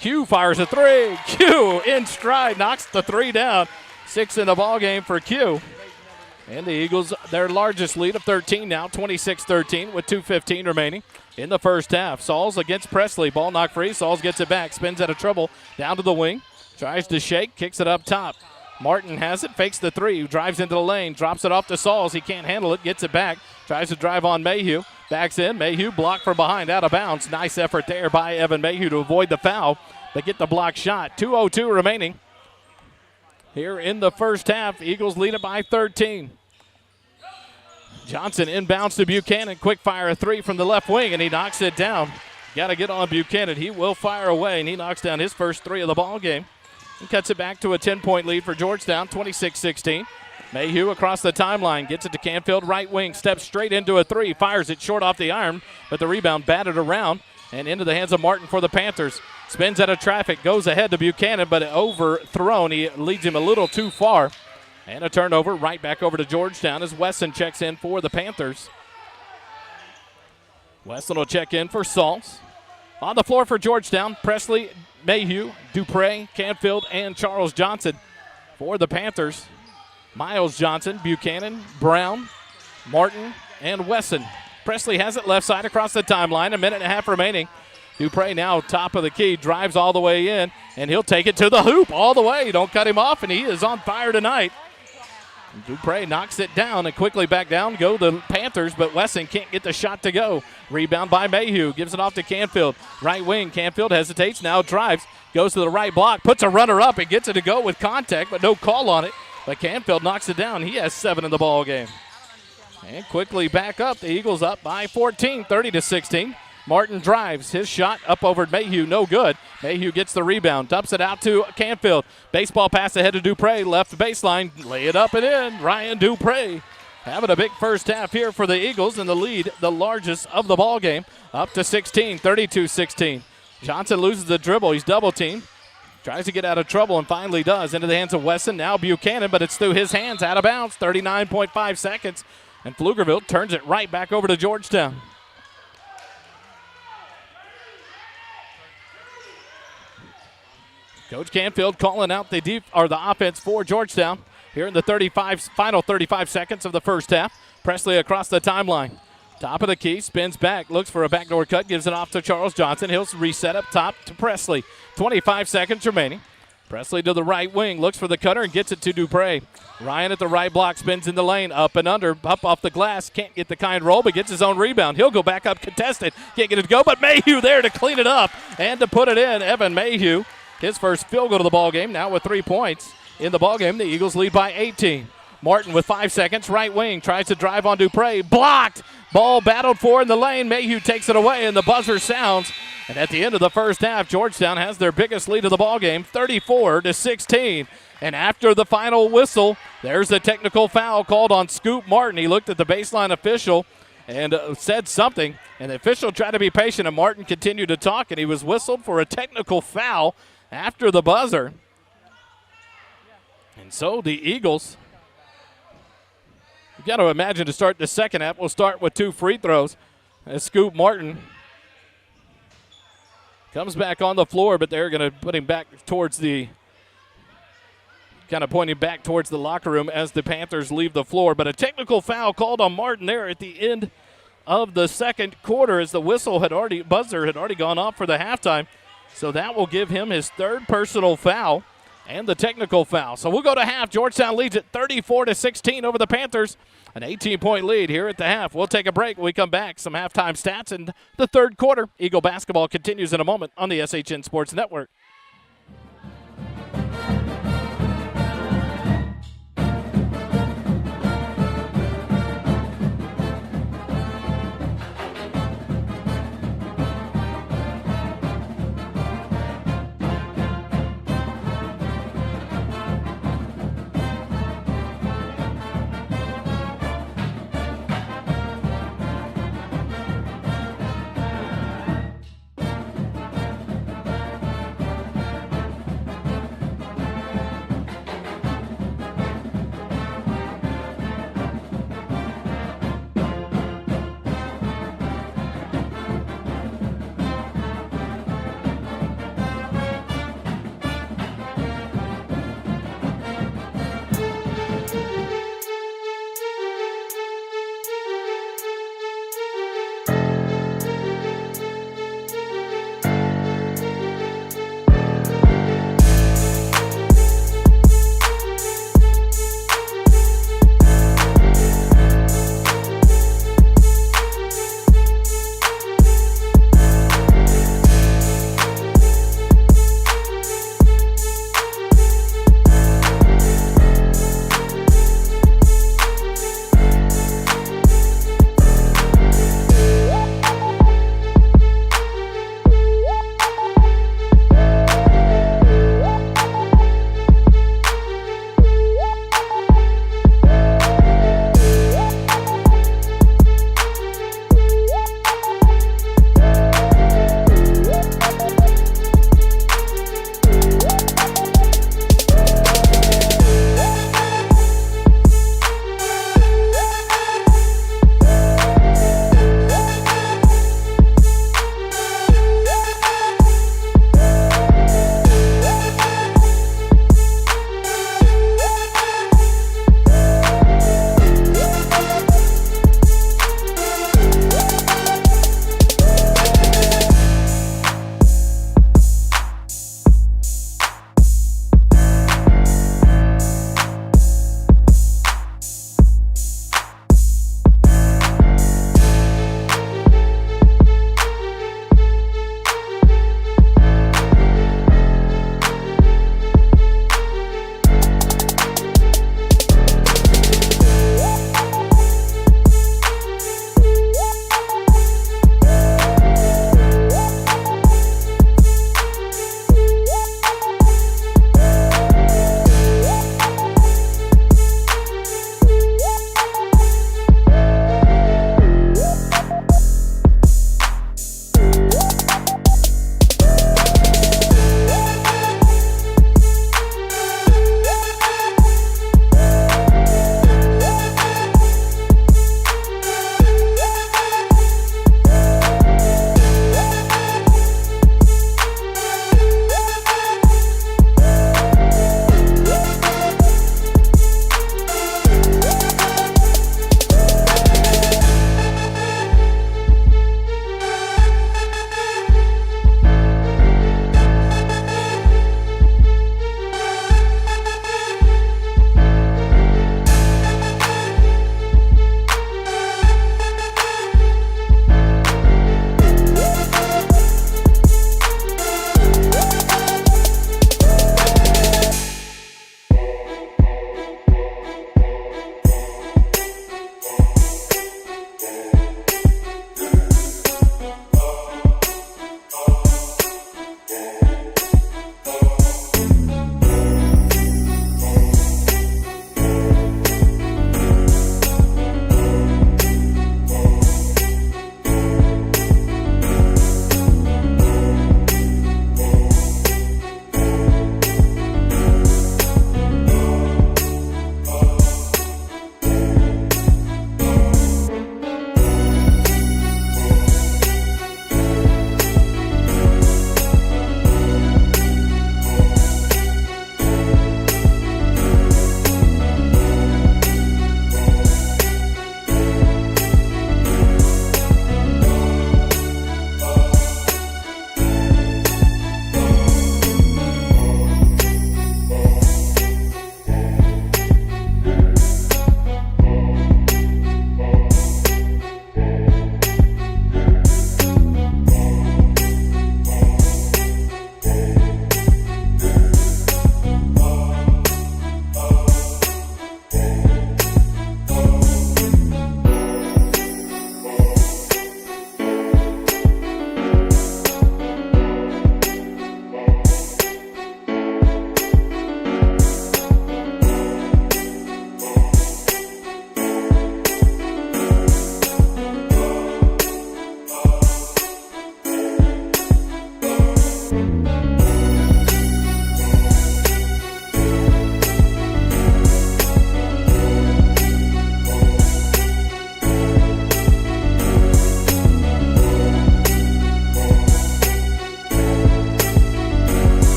Q fires a 3. Q in stride. Knocks the 3 down. 6 in the ball game for Q. And the Eagles, their largest lead of 13 now, 26-13 with 2:15 remaining in the first half. Sauls against Presley. Ball knocked free. Sauls gets it back. Spins out of trouble. Down to the wing. Tries to shake. Kicks it up top. Martin has it. Fakes the 3. Drives into the lane. Drops it off to Sauls. He can't handle it. Gets it back. Tries to drive on Mayhew. Backs in. Mayhew blocked from behind. Out of bounds. Nice effort there by Evan Mayhew to avoid the foul. They get the block shot. 2:02 remaining. Here in the first half, Eagles lead it by 13. Johnson inbounds to Buchanan. Quick fire a 3 from the left wing, and he knocks it down. Got to get on Buchanan. He will fire away, and he knocks down his first 3 of the ball game. And cuts it back to a 10-point lead for Georgetown, 26-16. Mayhew across the timeline. Gets it to Canfield, right wing. Steps straight into a 3. Fires it short off the iron, but the rebound batted around and into the hands of Martin for the Panthers. Spins out of traffic, goes ahead to Buchanan, but overthrown. He leads him a little too far. And a turnover right back over to Georgetown as Wesson checks in for the Panthers. Wesson will check in for Sauls. On the floor for Georgetown, Presley, Mayhew, Dupre, Canfield, and Charles Johnson. For the Panthers, Miles Johnson, Buchanan, Brown, Martin, and Wesson. Presley has it left side across the timeline. A minute and a half remaining. Dupre now top of the key, drives all the way in, and he'll take it to the hoop all the way. Don't cut him off, and he is on fire tonight. Dupre knocks it down and quickly back down go the Panthers, but Wesson can't get the shot to go. Rebound by Mayhew, gives it off to Canfield. Right wing, Canfield hesitates, now drives, goes to the right block, puts a runner up and gets it to go with contact, but no call on it. But Canfield knocks it down. He has 7 in the ball game. And quickly back up. The Eagles up by 14, 30-16. Martin drives. His shot up over Mayhew, no good. Mayhew gets the rebound, dumps it out to Canfield. Baseball pass ahead to Dupre, left baseline, lay it up and in. Ryan Dupre having a big first half here for the Eagles, and the lead, the largest of the ball game, up to 16, 32-16. Johnson loses the dribble. He's double teamed. Tries to get out of trouble and finally does. Into the hands of Wesson. Now Buchanan, but it's through his hands, out of bounds. 39.5 seconds. And Pflugerville turns it right back over to Georgetown. Coach Canfield calling out the offense for Georgetown here in the final 35 seconds of the first half. Presley across the timeline. Top of the key, spins back, looks for a backdoor cut, gives it off to Charles Johnson. He'll reset up top to Presley. 25 seconds remaining. Presley to the right wing, looks for the cutter and gets it to Dupre. Ryan at the right block, spins in the lane, up and under, up off the glass. Can't get the kind roll, but gets his own rebound. He'll go back up contested. Can't get it to go, but Mayhew there to clean it up and to put it in. Evan Mayhew, his first field goal of the ball game, now with 3 points in the ball game. The Eagles lead by 18. Martin with 5 seconds, right wing, tries to drive on Dupre, blocked. Ball battled for in the lane. Mayhew takes it away, and the buzzer sounds. And at the end of the first half, Georgetown has their biggest lead of the ball game, 34-16. And after the final whistle, there's a technical foul called on Scoop Martin. He looked at the baseline official and said something, and the official tried to be patient, and Martin continued to talk, and he was whistled for a technical foul after the buzzer. And so the Eagles, you've got to imagine to start the second half, we'll start with 2 free throws as Scoop Martin comes back on the floor, but they're going to put him back towards the, kind of pointing back towards the locker room as the Panthers leave the floor. But a technical foul called on Martin there at the end of the second quarter as the buzzer had already gone off for the halftime. So that will give him his 3rd personal foul and the technical foul. So we'll go to half. Georgetown leads at 34-16 over the Panthers. An 18-point lead here at the half. We'll take a break when we come back. Some halftime stats in the third quarter. Eagle basketball continues in a moment on the SHN Sports Network.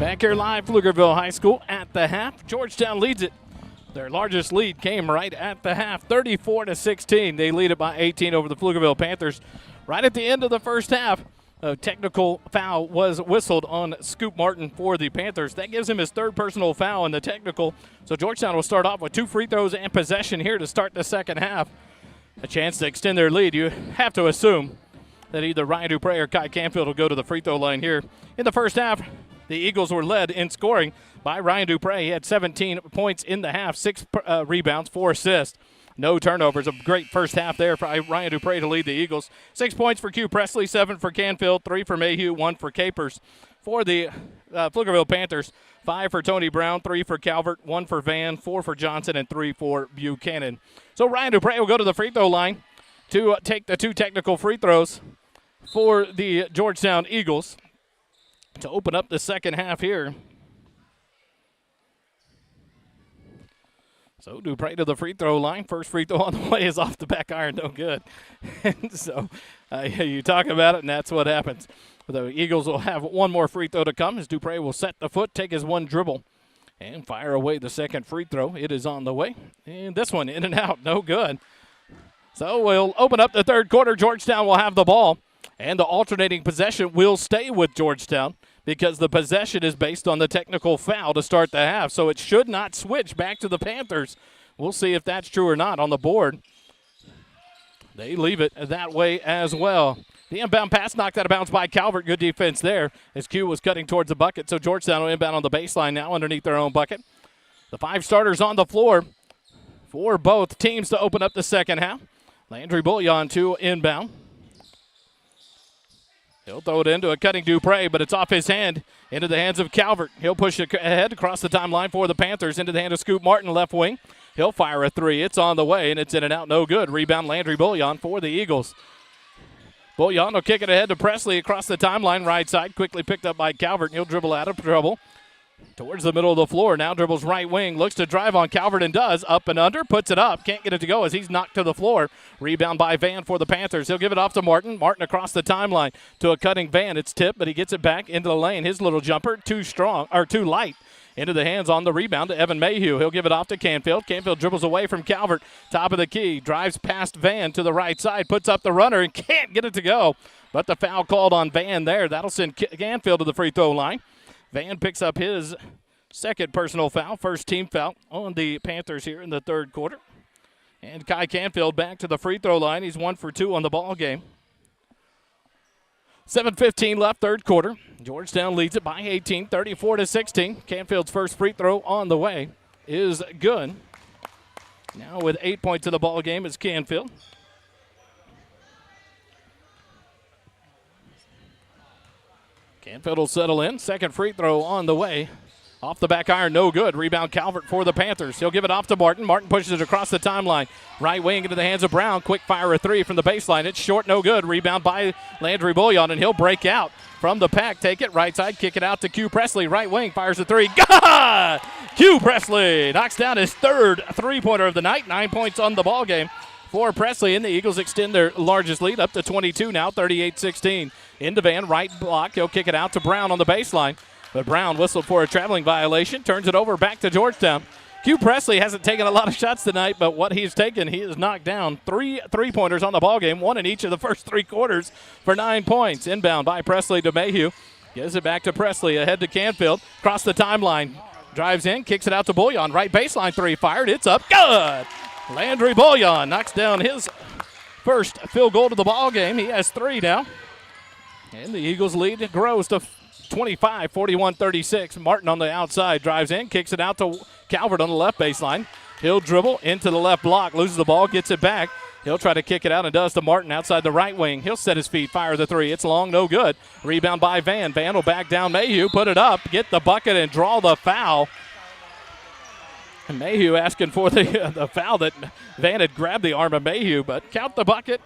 Back here live, Pflugerville High School at the half. Georgetown leads it. Their largest lead came right at the half, 34-16. They lead it by 18 over the Pflugerville Panthers. Right at the end of the first half, a technical foul was whistled on Scoop Martin for the Panthers. That gives him his third personal foul in the technical. So Georgetown will start off with 2 free throws and possession here to start the second half. A chance to extend their lead. You have to assume that either Ryan Dupre or Kai Canfield will go to the free throw line here. In the first half, the Eagles were led in scoring by Ryan Dupre. He had 17 points in the half, 6 rebounds, 4 assists. No turnovers. A great first half there for Ryan Dupre to lead the Eagles. 6 points for Q Presley, 7 for Canfield, 3 for Mayhew, 1 for Capers. For the Pflugerville Panthers, 5 for Tony Brown, 3 for Calvert, 1 for Van, 4 for Johnson, and 3 for Buchanan. So Ryan Dupre will go to the free throw line to take the 2 technical free throws for the Georgetown Eagles to open up the second half here. So Dupre to the free throw line. First free throw on the way is off the back iron, no good. And so you talk about it, and that's what happens. The Eagles will have 1 more free throw to come as Dupre will set the foot, take his 1 dribble, and fire away the second free throw. It is on the way. And this one in and out, no good. So we'll open up the third quarter. Georgetown will have the ball, and the alternating possession will stay with Georgetown, because the possession is based on the technical foul to start the half. So it should not switch back to the Panthers. We'll see if that's true or not on the board. They leave it that way as well. The inbound pass knocked out of bounds by Calvert. Good defense there as Q was cutting towards the bucket. So Georgetown will inbound on the baseline now underneath their own bucket. The 5 starters on the floor for both teams to open up the second half. Landry Bullion to inbound. He'll throw it into a cutting Dupre, but it's off his hand into the hands of Calvert. He'll push it ahead across the timeline for the Panthers into the hand of Scoop Martin, left wing. He'll fire a 3. It's on the way, and it's in and out, no good. Rebound Landry Bullion for the Eagles. Bullion will kick it ahead to Presley across the timeline, right side, quickly picked up by Calvert, and he'll dribble out of trouble towards the middle of the floor. Now dribbles right wing, looks to drive on Calvert and does. Up and under, puts it up. Can't get it to go as he's knocked to the floor. Rebound by Van for the Panthers. He'll give it off to Martin. Martin across the timeline to a cutting Van. It's tipped, but he gets it back into the lane. His little jumper, too light. Into the hands on the rebound to Evan Mayhew. He'll give it off to Canfield. Canfield dribbles away from Calvert. Top of the key. Drives past Van to the right side. Puts up the runner and can't get it to go. But the foul called on Van there. That'll send Canfield to the free throw line. Van picks up his second personal foul, first team foul on the Panthers here in the third quarter. And Kai Canfield back to the free throw line. He's 1 for 2 on the ball game. 7:15 left, third quarter. Georgetown leads it by 18, 34-16. Canfield's first free throw on the way is good. Now with 8 points in the ball game is Canfield. Canfield will settle in. Second free throw on the way. Off the back iron, no good. Rebound Calvert for the Panthers. He'll give it off to Martin. Martin pushes it across the timeline. Right wing into the hands of Brown. Quick fire a 3 from the baseline. It's short, no good. Rebound by Landry Bullion, and he'll break out from the pack. Take it right side, kick it out to Q Presley. Right wing, fires a 3. God! Q Presley knocks down his third three-pointer of the night. 9 points on the ball game for Presley, and the Eagles extend their largest lead up to 22 now, 38-16. Into Van, right block. He'll kick it out to Brown on the baseline. But Brown whistled for a traveling violation, turns it over back to Georgetown. Q Presley hasn't taken a lot of shots tonight, but what he's taken, he has knocked down 3 three-pointers on the ballgame, 1 in each of the first 3 quarters for 9 points. Inbound by Presley to Mayhew. Gives it back to Presley, ahead to Canfield. Across the timeline, drives in, kicks it out to Bullion. Right baseline 3, fired, it's up, good! Landry Bullion knocks down his first field goal to the ballgame. He has 3 now. And the Eagles' lead grows to 25, 41-36. Martin on the outside drives in, kicks it out to Calvert on the left baseline. He'll dribble into the left block, loses the ball, gets it back. He'll try to kick it out and does to Martin outside the right wing. He'll set his feet, fire the 3. It's long, no good. Rebound by Van. Van will back down Mayhew, put it up, get the bucket, and draw the foul. And Mayhew asking for the foul that Van had grabbed the arm of Mayhew, but count the bucket.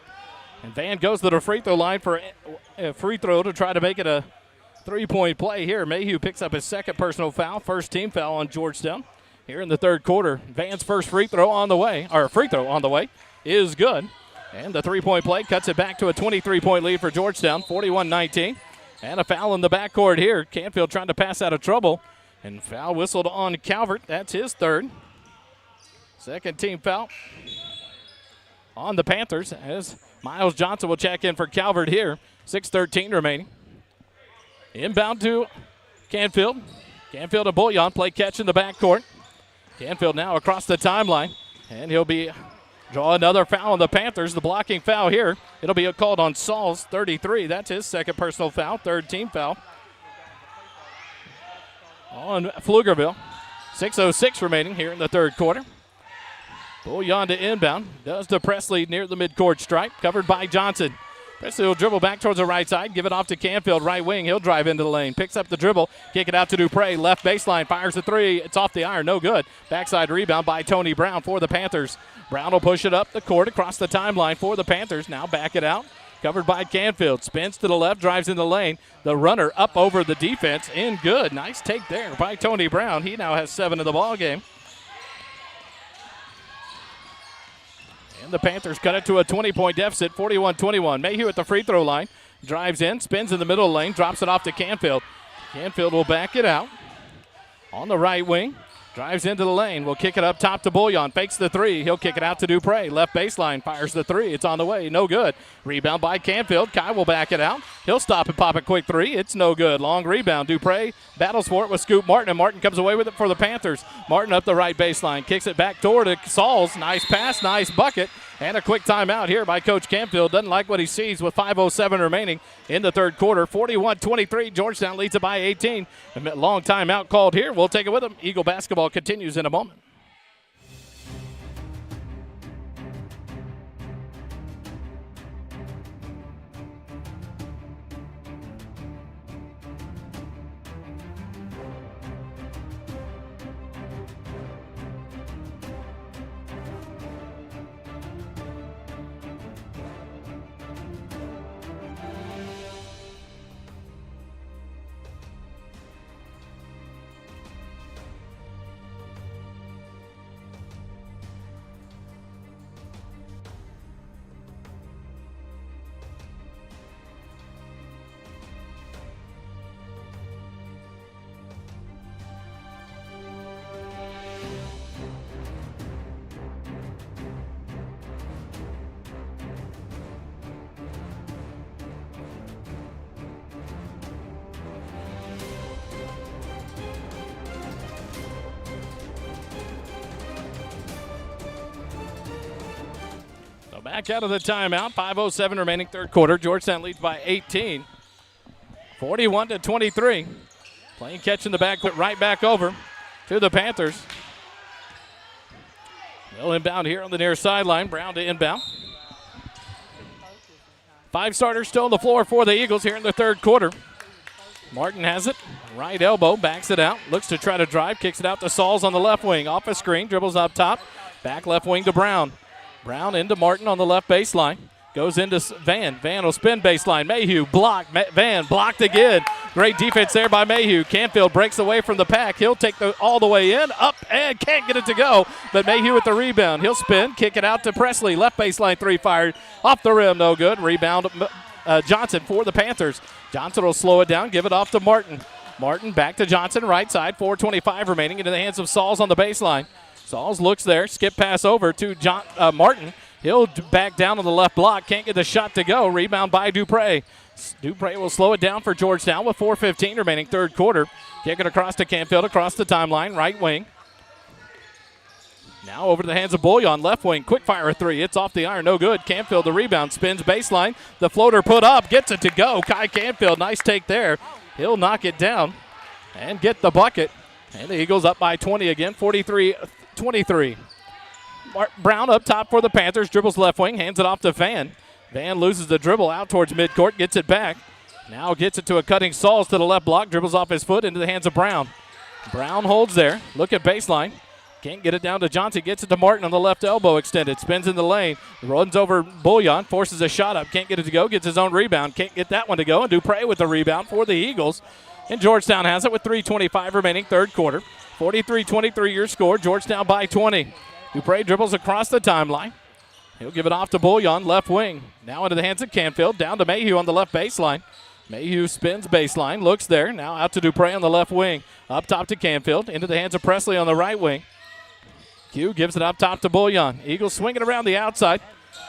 And Van goes to the free throw line for a free throw to try to make it a 3-point play here. Mayhew picks up his second personal foul, first team foul on Georgetown here in the third quarter. Van's first free throw on the way, is good. And the 3-point play cuts it back to a 23-point lead for Georgetown, 41-19. And a foul in the backcourt here. Canfield trying to pass out of trouble. And foul whistled on Calvert. That's his third. Second team foul on the Panthers as Miles Johnson will check in for Calvert here. 6:13 remaining. Inbound to Canfield. Canfield to Bullion. Play catch in the backcourt. Canfield now across the timeline. And he'll be draw another foul on the Panthers. The blocking foul here. It'll be called on Sauls, 33. That's his second personal foul, third team foul on Pflugerville. 6:06 remaining here in the third quarter. Bullion to inbound. Does to Presley near the midcourt stripe. Covered by Johnson. Presley will dribble back towards the right side. Give it off to Canfield, right wing. He'll drive into the lane. Picks up the dribble. Kick it out to Dupre. Left baseline. Fires the three. It's off the iron. No good. Backside rebound by Tony Brown for the Panthers. Brown will push it up the court across the timeline for the Panthers. Now back it out. Covered by Canfield. Spins to the left. Drives in the lane. The runner up over the defense. In good. Nice take there by Tony Brown. He now has 7 in the ball game. And the Panthers cut it to a 20-point deficit, 41-21. Mayhew at the free throw line. Drives in, spins in the middle lane, drops it off to Canfield. Canfield will back it out. On the right wing. Drives into the lane. Will kick it up top to Bullion. Fakes the three. He'll kick it out to Dupre. Left baseline. Fires the three. It's on the way. No good. Rebound by Canfield. Kai will back it out. He'll stop and pop a quick three. It's no good. Long rebound. Dupre battles for it with Scoop Martin, and Martin comes away with it for the Panthers. Martin up the right baseline. Kicks it back toward to Sauls. Nice pass. Nice bucket. And a quick timeout here by Coach Canfield. Doesn't like what he sees with 5:07 remaining in the third quarter. 41-23. Georgetown leads it by 18. A long timeout called here. We'll take it with them. Eagle basketball continues in a moment. Back out of the timeout. 5:07 remaining third quarter. Georgetown leads by 18. 41-23. Playing catch in the back, but right back over to the Panthers. They'll inbound here on the near sideline. Brown to inbound. 5 starters still on the floor for the Eagles here in the third quarter. Martin has it. Right elbow, backs it out. Looks to try to drive. Kicks it out to Sauls on the left wing. Off a screen. Dribbles up top. Back left wing to Brown. Brown into Martin on the left baseline. Goes into Van. Van will spin baseline. Mayhew blocked. Van blocked again. Great defense there by Mayhew. Canfield breaks away from the pack. He'll take all the way in. Up and can't get it to go. But Mayhew with the rebound. He'll spin. Kick it out to Presley. Left baseline three fired. Off the rim. No good. Rebound Johnson for the Panthers. Johnson will slow it down. Give it off to Martin. Martin back to Johnson. Right side. 4:25 remaining into the hands of Sauls on the baseline. Sauls looks there. Skip pass over to Martin. He'll back down on the left block. Can't get the shot to go. Rebound by Dupre. Dupre will slow it down for Georgetown with 4:15 remaining third quarter. Kick it across to Canfield across the timeline. Right wing. Now over to the hands of Bullion. Left wing. Quick fire a three. It's off the iron. No good. Canfield the rebound. Spins baseline. The floater put up. Gets it to go. Kai Canfield. Nice take there. He'll knock it down and get the bucket. And the Eagles up by 20 again. 43-23. Brown up top for the Panthers. Dribbles left wing. Hands it off to Van. Van loses the dribble out towards midcourt. Gets it back. Now gets it to a cutting Sauls to the left block. Dribbles off his foot into the hands of Brown. Brown holds there. Look at baseline. Can't get it down to Johnson. Gets it to Martin on the left elbow extended. Spins in the lane. Runs over Bullion. Forces a shot up. Can't get it to go. Gets his own rebound. Can't get that one to go. And Dupre with the rebound for the Eagles. And Georgetown has it with 3:25 remaining third quarter. 43-23 your score. Georgetown by 20. Dupre dribbles across the timeline. He'll give it off to Bullion, left wing. Now into the hands of Canfield. Down to Mayhew on the left baseline. Mayhew spins baseline, looks there. Now out to Dupre on the left wing. Up top to Canfield, into the hands of Presley on the right wing. Q gives it up top to Bullion. Eagles swinging around the outside.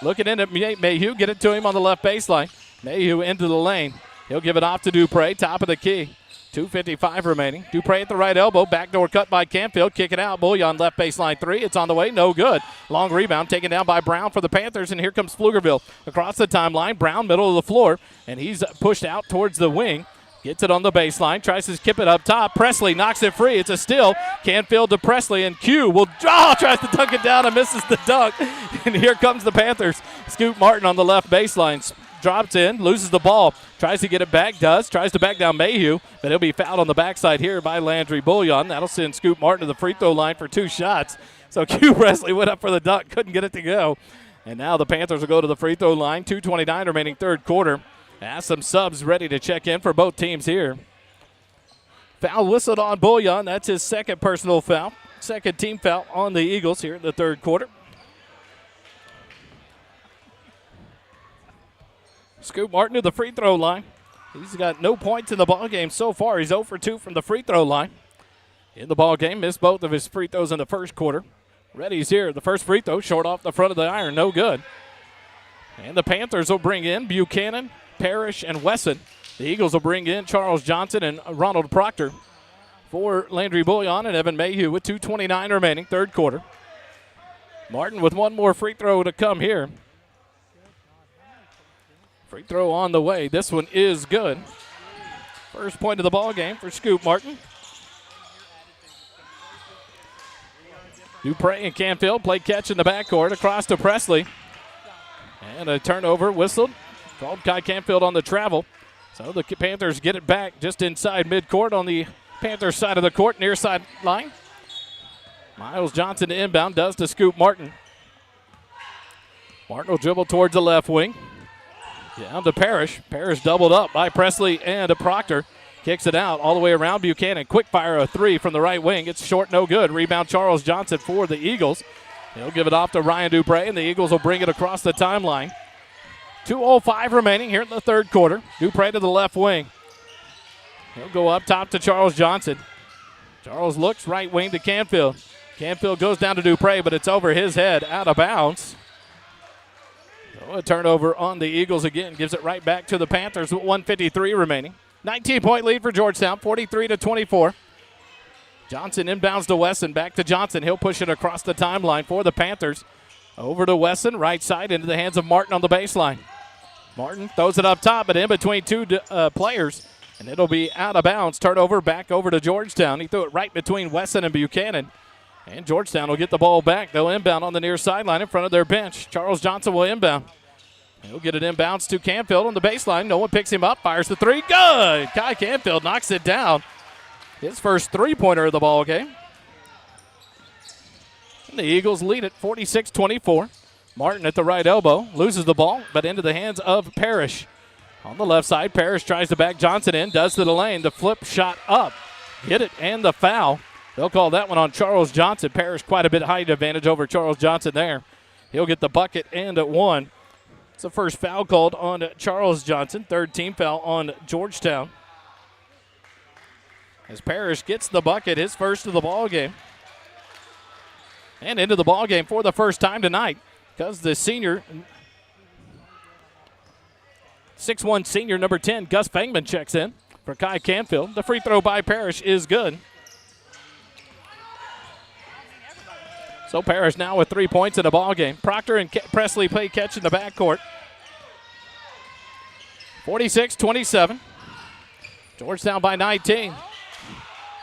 Looking in at Mayhew, get it to him on the left baseline. Mayhew into the lane. He'll give it off to Dupre, top of the key. 2:55 remaining. Dupre at the right elbow. Backdoor cut by Canfield. Kick it out. Bullion left baseline three. It's on the way. No good. Long rebound taken down by Brown for the Panthers. And here comes Pflugerville. Across the timeline. Brown middle of the floor. And he's pushed out towards the wing. Gets it on the baseline. Tries to skip it up top. Presley knocks it free. It's a steal. Canfield to Presley. And Q will tries to dunk it down and misses the dunk. And here comes the Panthers. Scoot Martin on the left baseline. Drops in, loses the ball, tries to get it back, tries to back down Mayhew, but he'll be fouled on the backside here by Landry Bullion. That'll send Scoot Martin to the free throw line for 2 shots. So Q Presley went up for the dunk, couldn't get it to go. And now the Panthers will go to the free throw line, 2:29 remaining third quarter. Has some subs ready to check in for both teams here. Foul whistled on Bullion, that's his second personal foul. Second team foul on the Eagles here in the third quarter. Scoot Martin to the free throw line. He's got no points in the ball game so far. He's 0 for 2 from the free throw line. In the ball game, missed both of his free throws in the first quarter. Reddy's here. The first free throw short off the front of the iron. No good. And the Panthers will bring in Buchanan, Parrish, and Wesson. The Eagles will bring in Charles Johnson and Ronald Proctor for Landry Bullion and Evan Mayhew with 2:29 remaining third quarter. Martin with one more free throw to come here. Free throw on the way. This one is good. First point of the ball game for Scoot Martin. Dupre and Canfield play catch in the backcourt across to Presley. And a turnover whistled. Called Kai Canfield on the travel. So the Panthers get it back just inside midcourt on the Panthers side of the court, near side line. Miles Johnson to inbound, does to Scoot Martin. Martin will dribble towards the left wing. Down to Parrish. Parrish doubled up by Presley and a Proctor. Kicks it out all the way around Buchanan. Quick fire a three from the right wing. It's short, no good. Rebound Charles Johnson for the Eagles. He'll give it off to Ryan Dupre, and the Eagles will bring it across the timeline. 2:05 remaining here in the third quarter. Dupre to the left wing. He'll go up top to Charles Johnson. Charles looks right wing to Canfield. Canfield goes down to Dupre, but it's over his head, out of bounds. So a turnover on the Eagles again. Gives it right back to the Panthers with 1:53 remaining. 19-point lead for Georgetown, 43-24. Johnson inbounds to Wesson. Back to Johnson. He'll push it across the timeline for the Panthers. Over to Wesson, right side, into the hands of Martin on the baseline. Martin throws it up top, but in between two players, and it'll be out of bounds. Turnover back over to Georgetown. He threw it right between Wesson and Buchanan. And Georgetown will get the ball back. They'll inbound on the near sideline in front of their bench. Charles Johnson will inbound. He'll get it inbounds to Canfield on the baseline. No one picks him up. Fires the three. Good! Kai Canfield knocks it down. His first three-pointer of the ball game. And the Eagles lead it 46-24. Martin at the right elbow. Loses the ball, but into the hands of Parrish. On the left side, Parrish tries to back Johnson in. Does to the lane. The flip shot up. Hit it and the foul. They'll call that one on Charles Johnson. Parrish quite a bit height advantage over Charles Johnson there. He'll get the bucket and at one. It's the first foul called on Charles Johnson. Third team foul on Georgetown. As Parrish gets the bucket, his first of the ball game. And into the ball game for the first time tonight because the senior, 6'1 senior number 10, Gus Fangman checks in for Kai Canfield. The free throw by Parrish is good. So Parrish now with 3 points in the ball game. Proctor and Presley play catch in the backcourt. 46-27. Georgetown by 19.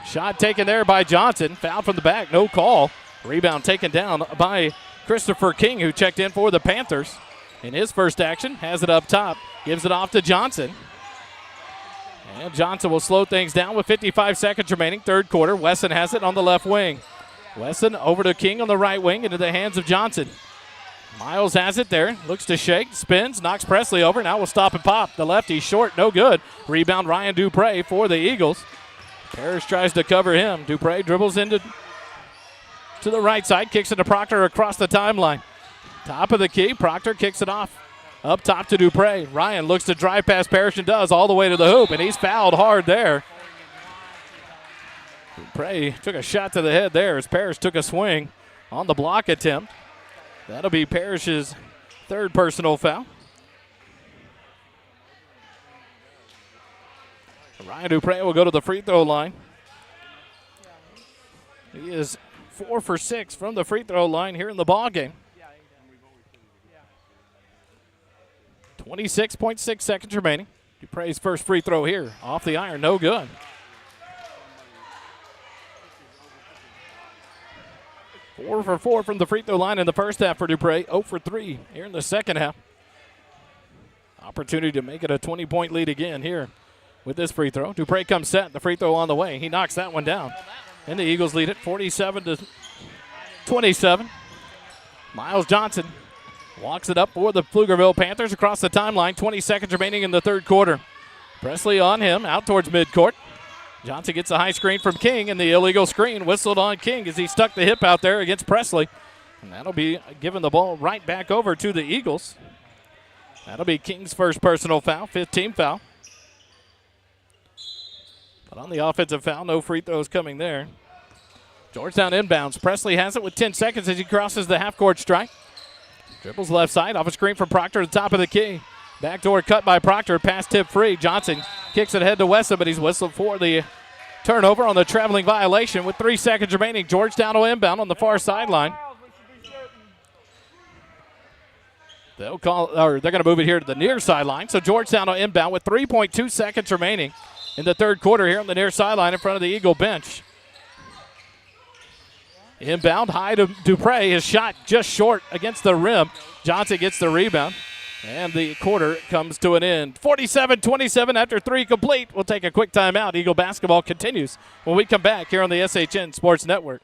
Shot taken there by Johnson. Foul from the back, no call. Rebound taken down by Christopher King, who checked in for the Panthers. In his first action, has it up top. Gives it off to Johnson. And Johnson will slow things down with 55 seconds remaining. Third quarter. Wesson has it on the left wing. Wesson over to King on the right wing into the hands of Johnson. Miles has it there. Looks to shake. Spins. Knocks Presley over. Now will stop and pop. The lefty short. No good. Rebound Ryan Dupre for the Eagles. Parrish tries to cover him. Dupre dribbles into to the right side. Kicks it to Proctor across the timeline. Top of the key. Proctor kicks it off Up top to Dupre. Ryan looks to drive past Parrish and does all the way to the hoop, and he's fouled hard there. Dupre took a shot to the head there as Parrish took a swing on the block attempt. That'll be Parrish's third personal foul. Ryan Dupre will go to the free throw line. He is 4 for 6 from the free throw line here in the ball game. 26.6 seconds remaining. Dupre's first free throw here. Off the iron, no good. Four for 4 from the free throw line in the first half for Dupre. 0 for 3 here in the second half. Opportunity to make it a 20-point lead again here with this free throw. Dupre comes set. The free throw on the way. He knocks that one down. And the Eagles lead it 47-27. Miles Johnson walks it up for the Pflugerville Panthers across the timeline. 20 seconds remaining in the third quarter. Presley on him, out towards midcourt. Johnson gets a high screen from King, and the illegal screen whistled on King as he stuck the hip out there against Presley. And that'll be giving the ball right back over to the Eagles. That'll be King's first personal foul, 5th team foul. But on the offensive foul, no free throws coming there. Georgetown inbounds. Presley has it with 10 seconds as he crosses the half-court stripe. Dribbles left side, off a screen from Proctor to the top of the key. Backdoor cut by Proctor, pass tip free. Johnson kicks it ahead to Wesson, but he's whistled for the turnover on the traveling violation with 3 seconds remaining. Georgetown will inbound on the far sideline. They're going to move it here to the near sideline. So Georgetown will inbound with 3.2 seconds remaining in the third quarter here on the near sideline in front of the Eagle bench. Inbound high to Dupre. His shot just short against the rim. Johnson gets the rebound. And the quarter comes to an end. 47-27 after 3 complete. We'll take a quick timeout. Eagle basketball continues when we come back here on the SHN Sports Network.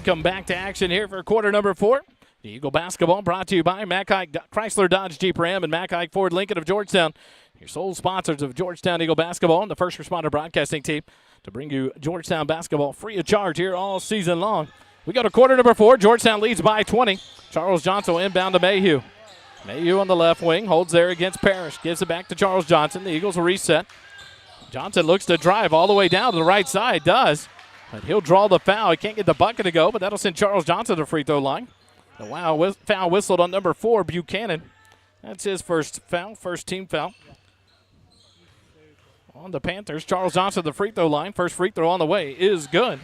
Come back to action here for quarter number 4. The Eagle basketball brought to you by Mackay Chrysler Dodge Jeep Ram and Mackay Ford Lincoln of Georgetown, your sole sponsors of Georgetown Eagle basketball and the first responder broadcasting team to bring you Georgetown basketball free of charge here all season long. We go to quarter number 4. Georgetown leads by 20. Charles Johnson will inbound to Mayhew. Mayhew on the left wing holds there against Parrish. Gives it back to Charles Johnson. The Eagles will reset. Johnson looks to drive all the way down to the right side. Does. But he'll draw the foul. He can't get the bucket to go, but that'll send Charles Johnson to the free throw line. The foul whistled on number 4, Buchanan. That's his first foul, first team foul. On the Panthers, Charles Johnson, the free throw line. First free throw on the way is good.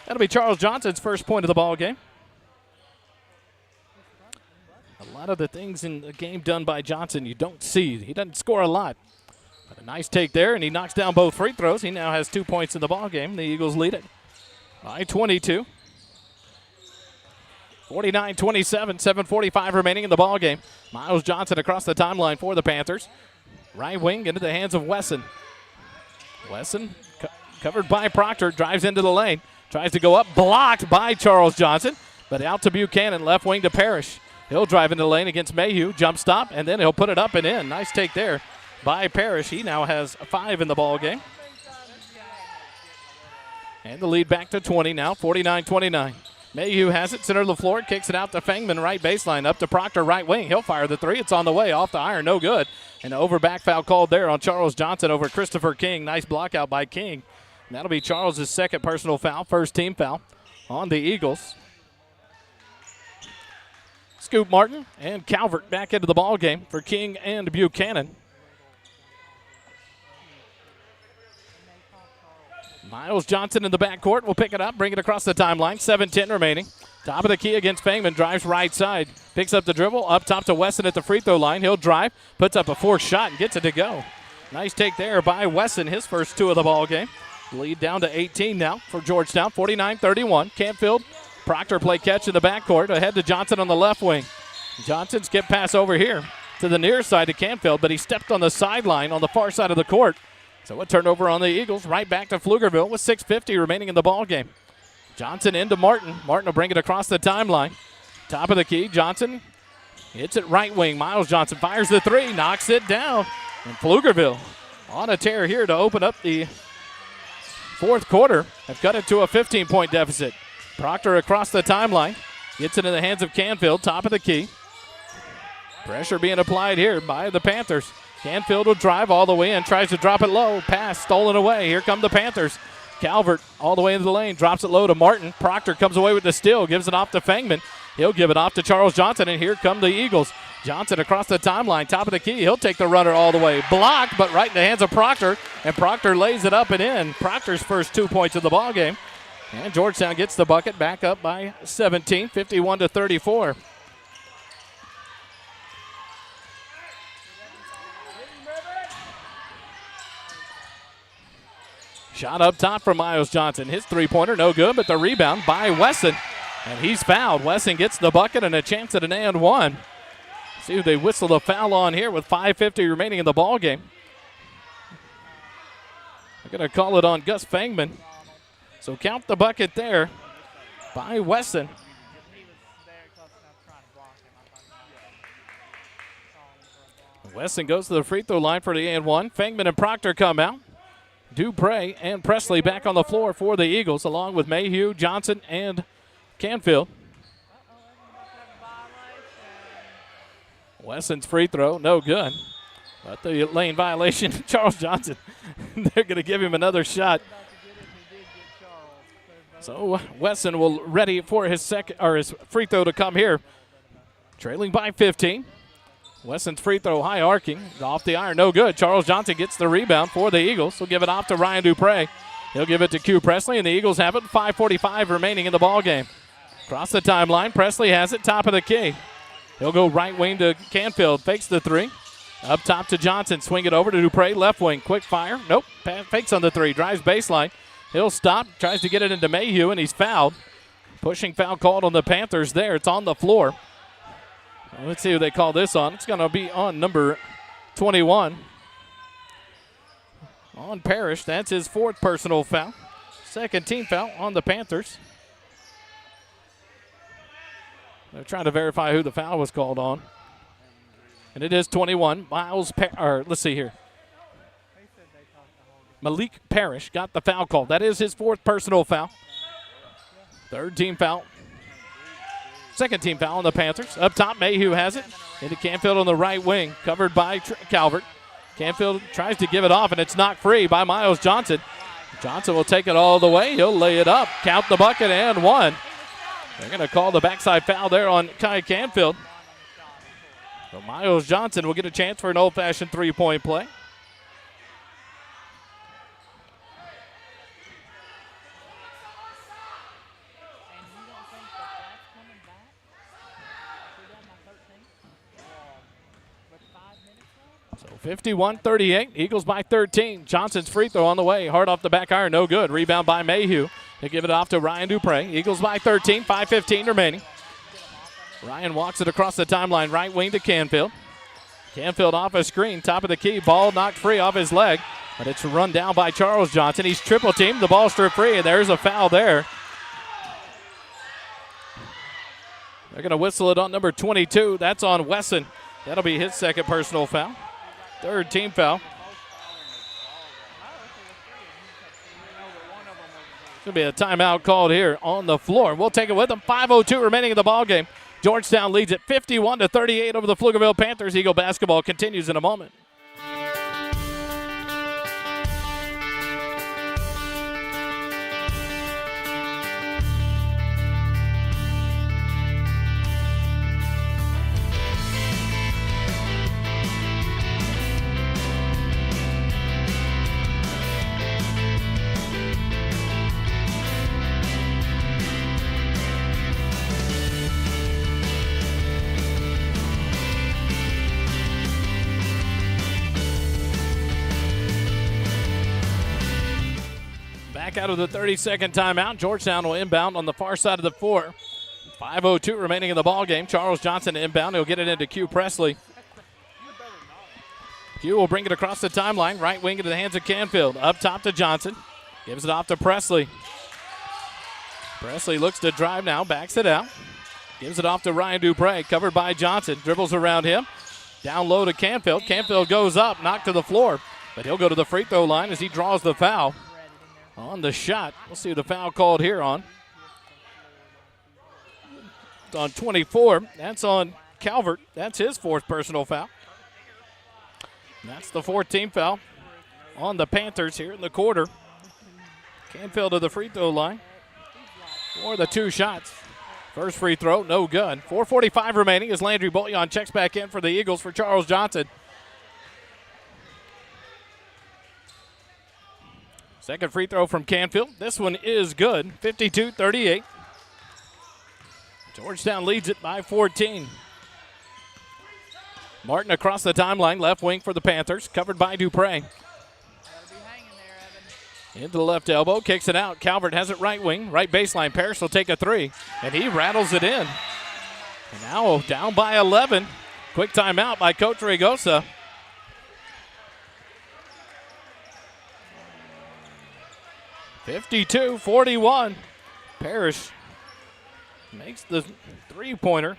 That'll be Charles Johnson's first point of the ball game. A lot of the things in the game done by Johnson you don't see. He doesn't score a lot. But a nice take there, and he knocks down both free throws. He now has 2 points in the ball game. The Eagles lead it by 22. 49-27, 7:45 remaining in the ball game. Miles Johnson across the timeline for the Panthers. Right wing into the hands of Wesson. Wesson covered by Proctor, drives into the lane. Tries to go up, blocked by Charles Johnson, but out to Buchanan, left wing to Parrish. He'll drive into the lane against Mayhew, jump stop, and then he'll put it up and in. Nice take there by Parrish. He now has 5 in the ball game. And the lead back to 20 now, 49-29. Mayhew has it, center of the floor, kicks it out to Fangman, right baseline, up to Proctor, right wing. He'll fire the 3. It's on the way, off the iron, no good. And over back foul called there on Charles Johnson over Christopher King. Nice block out by King. And that'll be Charles' second personal foul, first team foul on the Eagles. Scoop Martin and Calvert back into the ball game for King and Buchanan. Miles Johnson in the backcourt will pick it up, bring it across the timeline. 7:10 remaining. Top of the key against Fangman, drives right side. Picks up the dribble, up top to Wesson at the free throw line. He'll drive, puts up a forced shot, and gets it to go. Nice take there by Wesson, his first two of the ball game. Lead down to 18 now for Georgetown, 49-31. Campfield, Proctor play catch in the backcourt, ahead to Johnson on the left wing. Johnson skip pass over here to the near side to Campfield, but he stepped on the sideline on the far side of the court. So a turnover on the Eagles, right back to Pflugerville with 6:50 remaining in the ball game. Johnson into Martin. Martin will bring it across the timeline. Top of the key, Johnson hits it right wing. Miles Johnson fires the three, knocks it down. And Pflugerville on a tear here to open up the fourth quarter. Have cut it to a 15-point deficit. Proctor across the timeline. Gets it in the hands of Canfield, top of the key. Pressure being applied here by the Panthers. Canfield will drive all the way in, tries to drop it low. Pass stolen away. Here come the Panthers. Calvert all the way into the lane, drops it low to Martin. Proctor comes away with the steal, gives it off to Fangman. He'll give it off to Charles Johnson, and here come the Eagles. Johnson across the timeline, top of the key. He'll take the runner all the way. Blocked, but right in the hands of Proctor, and Proctor lays it up and in. Proctor's first 2 points of the ball game. And Georgetown gets the bucket, back up by 17, 51-34. Shot up top from Miles Johnson. His three-pointer, no good, but the rebound by Wesson. And he's fouled. Wesson gets the bucket and a chance at an and one. See who they whistle the foul on here with 5:50 remaining in the ball game. They're going to call it on Gus Fangman. So count the bucket there by Wesson. Wesson goes to the free throw line for the and one. Fangman and Proctor come out. Dupre and Presley back on the floor for the Eagles, along with Mayhew, Johnson, and Canfield. Wesson's free throw, no good. But the lane violation, Charles Johnson. They're going to give him another shot. So Wesson will ready for his his free throw to come here. Trailing by 15. Wesson's free throw high arcing, off the iron, no good. Charles Johnson gets the rebound for the Eagles. He'll give it off to Ryan Dupre. He'll give it to Q Presley, and the Eagles have it. 5:45 remaining in the ball game. Across the timeline, Presley has it, top of the key. He'll go right wing to Canfield, fakes the three. Up top to Johnson, swing it over to Dupre, left wing, quick fire. Nope, fakes on the three, drives baseline. He'll stop, tries to get it into Mayhew, and he's fouled. Pushing foul called on the Panthers there. It's on the floor. Let's see who they call this on. It's going to be on number 21. On Parrish, that's his fourth personal foul. Second team foul on the Panthers. They're trying to verify who the foul was called on. And it is 21. Let's see here. Malik Parrish got the foul call. That is his fourth personal foul. Third team foul. Second team foul on the Panthers. Up top, Mayhew has it. Into Canfield on the right wing, covered by Calvert. Canfield tries to give it off, and it's knocked free by Miles Johnson. Johnson will take it all the way. He'll lay it up, count the bucket, and one. They're going to call the backside foul there on Kai Canfield. So Miles Johnson will get a chance for an old-fashioned three-point play. So 51-38, Eagles by 13. Johnson's free throw on the way, hard off the back iron, no good. Rebound by Mayhew. They give it off to Ryan Dupre. Eagles by 13, 5:15 remaining. Ryan walks it across the timeline, right wing to Canfield. Canfield off a screen, top of the key, ball knocked free off his leg, but it's run down by Charles Johnson. He's triple teamed, the ball stripped free, and there's a foul there. They're going to whistle it on number 22. That's on Wesson. That'll be his second personal foul. Third team foul. Going to be a timeout called here on the floor. We'll take it with them. 5:02 remaining in the ball game. Georgetown leads it 51-38 over the Pflugerville Panthers. Eagle basketball continues in a moment. back out of the 30-second timeout. Georgetown will inbound on the far side of the floor. 5:02 remaining in the ball game. Charles Johnson inbound. He'll get it into Q Presley. Q will bring it across the timeline. Right wing into the hands of Canfield. Up top to Johnson. Gives it off to Presley. Presley looks to drive now. Backs it out. Gives it off to Ryan Dupre. Covered by Johnson. Dribbles around him. Down low to Canfield. Canfield goes up. Knocked to the floor. But he'll go to the free throw line as he draws the foul on the shot. We'll see the foul called here on. It's on 24. That's on Calvert. That's his fourth personal foul. And that's the 14th foul on the Panthers here in the quarter. Canfield to the free throw line for the two shots. First free throw, no good. 4:45 remaining as Landry Bullion checks back in for the Eagles for Charles Johnson. Second free throw from Canfield. This one is good. 52-38. Georgetown leads it by 14. Martin across the timeline, left wing for the Panthers, covered by Dupre. Into the left elbow, kicks it out. Calvert has it right wing, right baseline. Parrish will take a three, and he rattles it in. And now down by 11. Quick timeout by Coach Rigosa. (52-41). Parrish makes the three-pointer.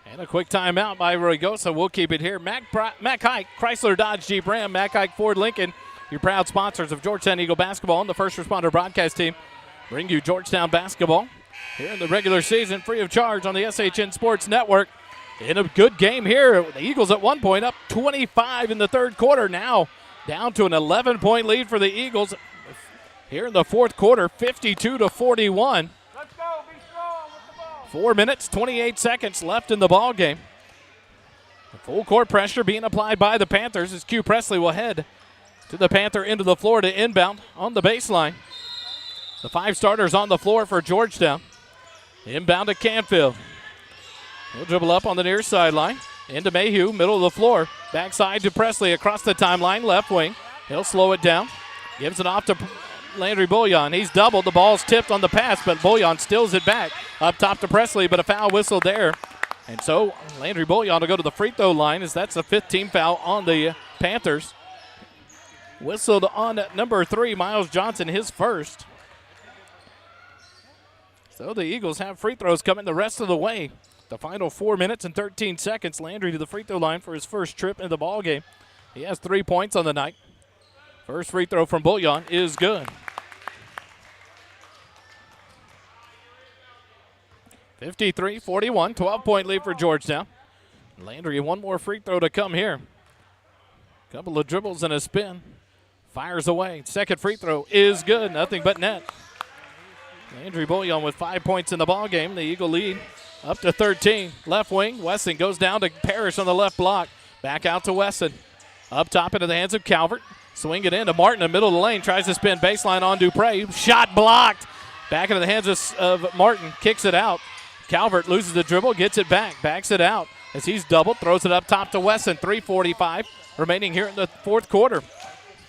And a quick timeout by Rigosa. We'll keep it here. Mac Hike, Chrysler Dodge Jeep Ram, Mac Hike Ford Lincoln, your proud sponsors of Georgetown Eagle basketball and the first responder broadcast team, bring you Georgetown basketball here in the regular season, free of charge on the SHN Sports Network. In a good game here, the Eagles at one point up 25 in the third quarter. Now down to an 11-point lead for the Eagles here in the fourth quarter, 52-41. Let's go, be strong with the ball. 4 minutes, 28 seconds left in the ball game. Full court pressure being applied by the Panthers as Q Presley will head to the Panther into the floor to inbound on the baseline. The five starters on the floor for Georgetown. Inbound to Canfield. He'll dribble up on the near sideline. Into Mayhew, middle of the floor. Backside to Presley across the timeline, left wing. He'll slow it down. Gives it off to Landry Bullion. He's doubled. The ball's tipped on the pass, but Bullion steals it back. Up top to Presley, but a foul whistle there. And so Landry Bullion will go to the free throw line as that's a 15 foul on the Panthers. Whistled on number 3, Miles Johnson, his first. So the Eagles have free throws coming the rest of the way. The final 4 minutes and 13 seconds. Landry to the free throw line for his first trip in the ball game. He has 3 points on the night. First free throw from Bullion is good. 53-41, 12-point lead for Georgetown. Landry, one more free throw to come here. Couple of dribbles and a spin. Fires away. Second free throw is good. Nothing but net. Landry Bullion with 5 points in the ball game. The Eagle lead up to 13. Left wing. Wesson goes down to Parrish on the left block. Back out to Wesson. Up top into the hands of Calvert. Swing it into Martin in the middle of the lane. Tries to spin baseline on Dupre. Shot blocked. Back into the hands of Martin. Kicks it out. Calvert loses the dribble. Gets it back. Backs it out as he's doubled. Throws it up top to Wesson. 3:45 remaining here in the fourth quarter.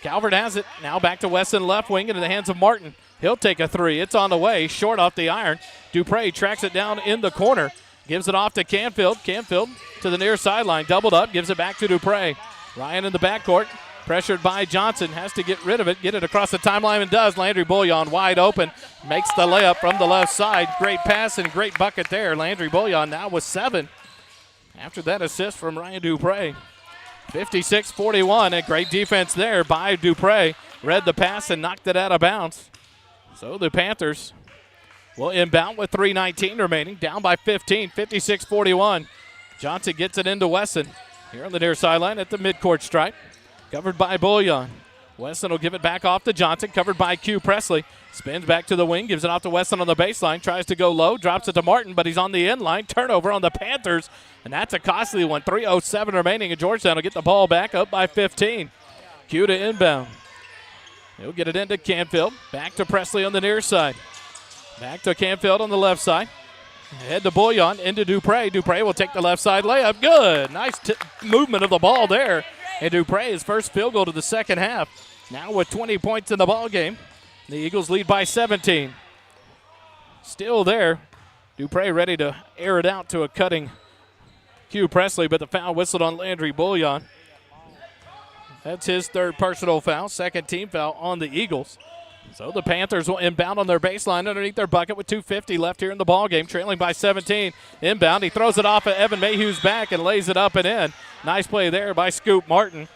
Calvert has it. Now back to Wesson, left wing into the hands of Martin. He'll take a three. It's on the way. Short off the iron. Dupre tracks it down in the corner. Gives it off to Canfield. Canfield to the near sideline. Doubled up. Gives it back to Dupre. Ryan in the backcourt. Pressured by Johnson. Has to get rid of it. Get it across the timeline and does. Landry Bullion wide open. Makes the layup from the left side. Great pass and great bucket there. Landry Bullion now with 7. After that assist from Ryan Dupre. 56-41, a great defense there by Dupre. Read the pass and knocked it out of bounds. So the Panthers will inbound with 3:19 remaining, down by 15, 56-41. Johnson gets it into Wesson here on the near sideline at the midcourt stripe. Covered by Bullion. Wesson will give it back off to Johnson, covered by Q Presley. Spins back to the wing, gives it off to Wesson on the baseline, tries to go low, drops it to Martin, but he's on the end line. Turnover on the Panthers, and that's a costly one. 3:07 remaining, and Georgetown will get the ball back up by 15. Q to inbound. He'll get it into Canfield. Back to Presley on the near side. Back to Canfield on the left side. Head to Bullion, into Dupre. Dupre will take the left side layup. Good. Nice movement of the ball there. And Dupre, his first field goal to the second half. now with 20 points in the ball game. The Eagles lead by 17. Still there. Dupre ready to air it out to a cutting Q Presley, but the foul whistled on Landry Bullion. That's his third personal foul, second team foul on the Eagles. So the Panthers will inbound on their baseline underneath their bucket with 2:50 left here in the ball game, trailing by 17. Inbound, he throws it off at Evan Mayhew's back and lays it up and in. Nice play there by Scoop Martin.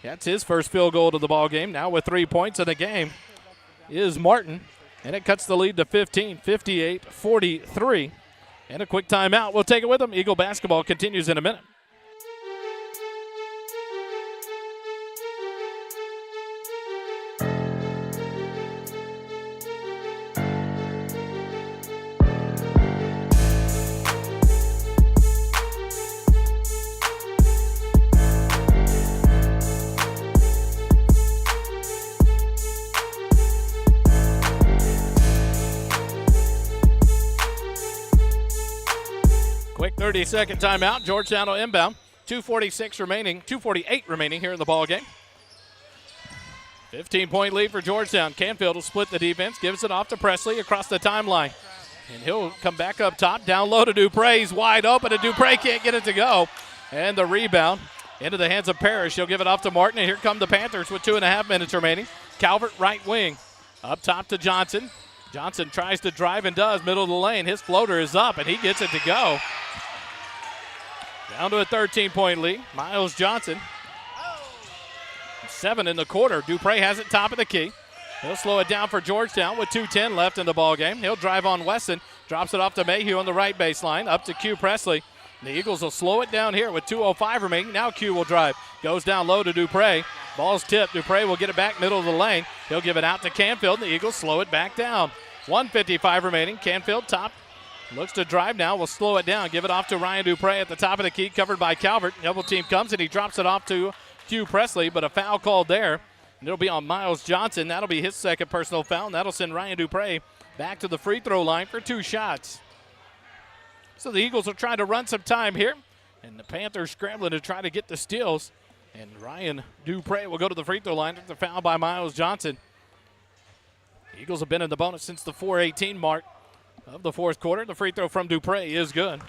That's his first field goal to the ball game. Now with 3 points in the game is Martin, and it cuts the lead to 15, 58-43. And a quick timeout. We'll take it with them. Eagle basketball continues in a minute. Quick 30-second timeout. Georgetown will inbound. 2:48 remaining here in the ball game. 15-point lead for Georgetown. Canfield will split the defense, gives it off to Presley across the timeline. And he'll come back up top, down low to Dupre. He's wide open, and Dupre can't get it to go. And the rebound into the hands of Parrish. He'll give it off to Martin, and here come the Panthers with 2.5 minutes remaining. Calvert, right wing. Up top to Johnson. Johnson tries to drive and does, middle of the lane. His floater is up, and he gets it to go. Down to a 13-point lead. Miles Johnson. 7 in the quarter. Dupre has it top of the key. He'll slow it down for Georgetown with 2:10 left in the ball game. He'll drive on Weston. Drops it off to Mayhew on the right baseline. Up to Q Presley. The Eagles will slow it down here with 2:05 remaining. Now Q will drive. Goes down low to Dupre. Ball's tipped. Dupre will get it back middle of the lane. He'll give it out to Canfield. The Eagles slow it back down. 1:55 remaining. Canfield top. Looks to drive now. Will slow it down. Give it off to Ryan Dupre at the top of the key, covered by Calvert. Double team comes and he drops it off to Q Presley, but a foul called there. And it'll be on Miles Johnson. That'll be his second personal foul, and that'll send Ryan Dupre back to the free throw line for 2 shots. So the Eagles are trying to run some time here, and the Panthers scrambling to try to get the steals. And Ryan Dupre will go to the free throw line. It's a foul by Miles Johnson. The Eagles have been in the bonus since the 4:18 mark of the fourth quarter. The free throw from Dupre is good.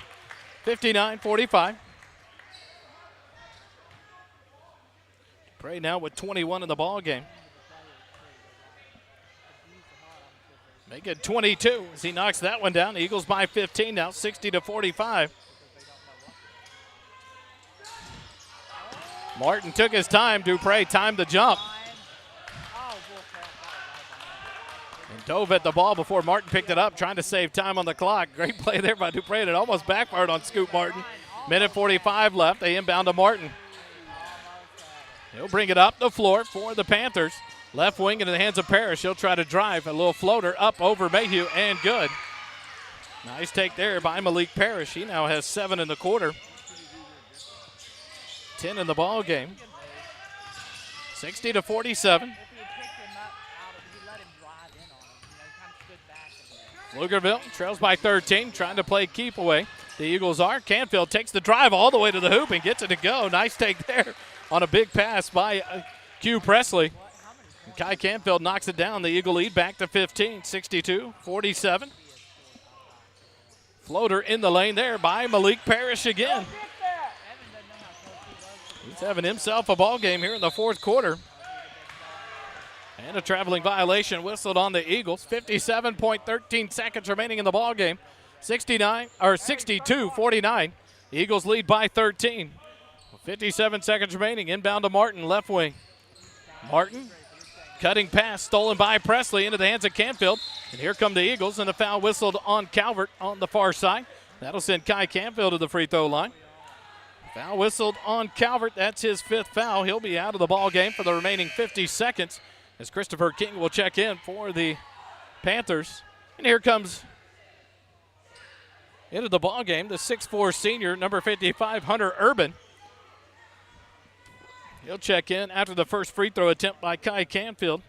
59-45. Dupre now with 21 in the ball game. Make it 22 as he knocks that one down. The Eagles by 15 now, 60-45. Martin took his time. Dupre timed the jump. And dove at the ball before Martin picked it up, trying to save time on the clock. Great play there by Dupre, and it almost backfired on Scoop Martin. Minute 45 left. They inbound to Martin. He'll bring it up the floor for the Panthers. Left wing into the hands of Parrish. He'll try to drive. A little floater up over Mayhew, and good. Nice take there by Malik Parrish. He now has 7 in the quarter. 10 in the ball game. 60-47. Pflugerville trails by 13, trying to play keep away. The Eagles are. Canfield takes the drive all the way to the hoop and gets it to go. Nice take there on a big pass by Q Presley. And Kai Canfield knocks it down. The Eagle lead back to 15, 62-47. Floater in the lane there by Malik Parrish again. He's having himself a ball game here in the fourth quarter. And a traveling violation whistled on the Eagles. 57.13 seconds remaining in the ball game. 62-49. Eagles lead by 13. 57 seconds remaining. Inbound to Martin, left wing. Martin, cutting pass, stolen by Presley into the hands of Canfield. And here come the Eagles, and a foul whistled on Calvert on the far side. That'll send Kai Canfield to the free throw line. Foul whistled on Calvert. That's his 5th foul. He'll be out of the ball game for the remaining 50 seconds. As Christopher King will check in for the Panthers. And here comes into the ball game the 6'4 senior, number 55, Hunter Urban. He'll check in after the first free throw attempt by Kai Canfield.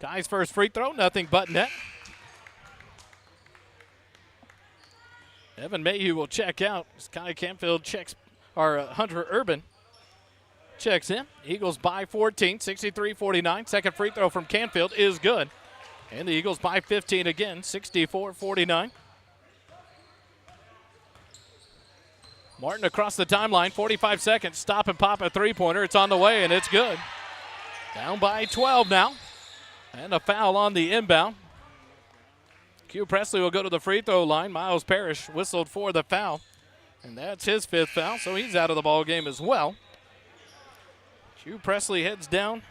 Kai's first free throw, nothing but net. Evan Mayhew will check out as Kai Canfield checks Hunter Urban. checks in. Eagles by 14, 63-49. Second free throw from Canfield is good. And the Eagles by 15 again, 64-49. Martin across the timeline, 45 seconds. Stop and pop a three-pointer. It's on the way, and it's good. Down by 12 now. And a foul on the inbound. Q Presley will go to the free throw line. Miles Parrish whistled for the foul. And that's his fifth foul, so he's out of the ball game as well. Q Presley heads down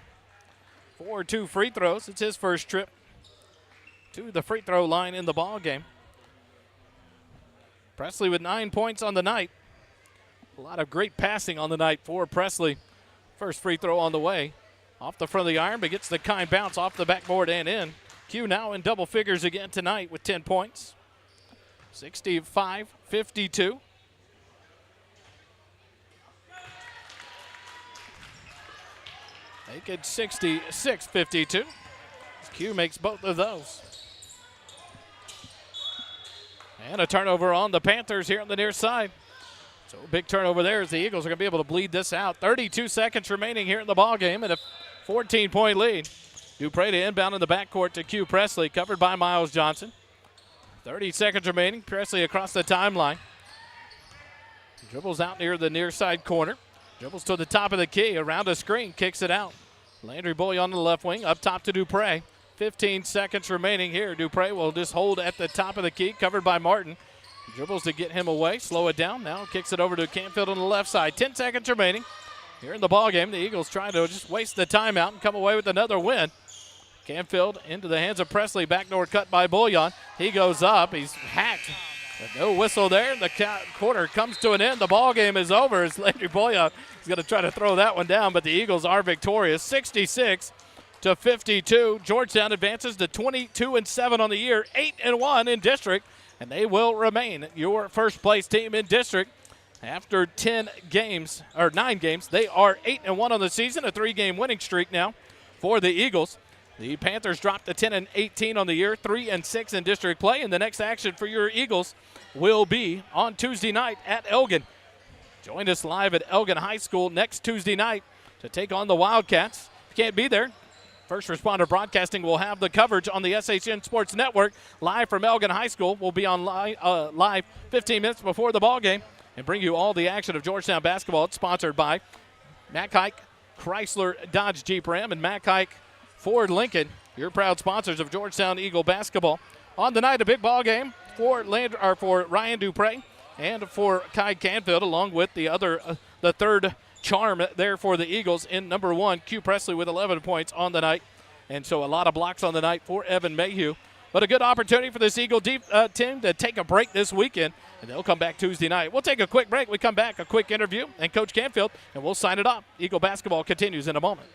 for 2 free throws. It's his first trip to the free throw line in the ball game. Presley with 9 points on the night. A lot of great passing on the night for Presley. First free throw on the way. Off the front of the iron, but gets the kind bounce off the backboard and in. Q now in double figures again tonight with 10 points. 65-52. Make it 66-52. Q makes both of those. And a turnover on the Panthers here on the near side. So a big turnover there as the Eagles are going to be able to bleed this out. 32 seconds remaining here in the ballgame and a 14-point lead. Dupre to inbound in the backcourt to Q Presley, covered by Miles Johnson. 30 seconds remaining. Presley across the timeline. Dribbles out near the near side corner. Dribbles to the top of the key, around a screen, kicks it out. Landry Bullion on the left wing, up top to Dupre. 15 seconds remaining here. Dupre will just hold at the top of the key, covered by Martin. Dribbles to get him away, slow it down. Now kicks it over to Canfield on the left side. 10 seconds remaining here in the ballgame. The Eagles trying to just waste the timeout and come away with another win. Canfield into the hands of Presley. Backdoor cut by Bullion. He goes up. He's hacked. But no whistle there. The quarter comes to an end. The ball game is over as Landry Bullion is going to try to throw that one down, but the Eagles are victorious. 66-52. Georgetown advances to 22-7 on the year, 8-1 in district, and they will remain your first place team in district. After 9 games, they are 8-1 on the season, a 3-game winning streak now for the Eagles. The Panthers dropped to 10-18 on the year, 3-6 in district play, and the next action for your Eagles will be on Tuesday night at Elgin. Join us live at Elgin High School next Tuesday night to take on the Wildcats. If you can't be there, First Responder Broadcasting will have the coverage on the SHN Sports Network live from Elgin High School. We'll be on live 15 minutes before the ball game and bring you all the action of Georgetown basketball. It's sponsored by Mack Hike, Chrysler, Dodge, Jeep, Ram, and Mack Hike Ford Lincoln, your proud sponsors of Georgetown Eagle basketball. On the night, a big ball game for Ryan Dupre and for Kai Canfield, along with the third charm there for the Eagles in number 1, Q Presley with 11 points on the night. And so a lot of blocks on the night for Evan Mayhew. But a good opportunity for this Eagle team to take a break this weekend, and they'll come back Tuesday night. We'll take a quick break. We come back, a quick interview, and Coach Canfield, and we'll sign it up. Eagle basketball continues in a moment.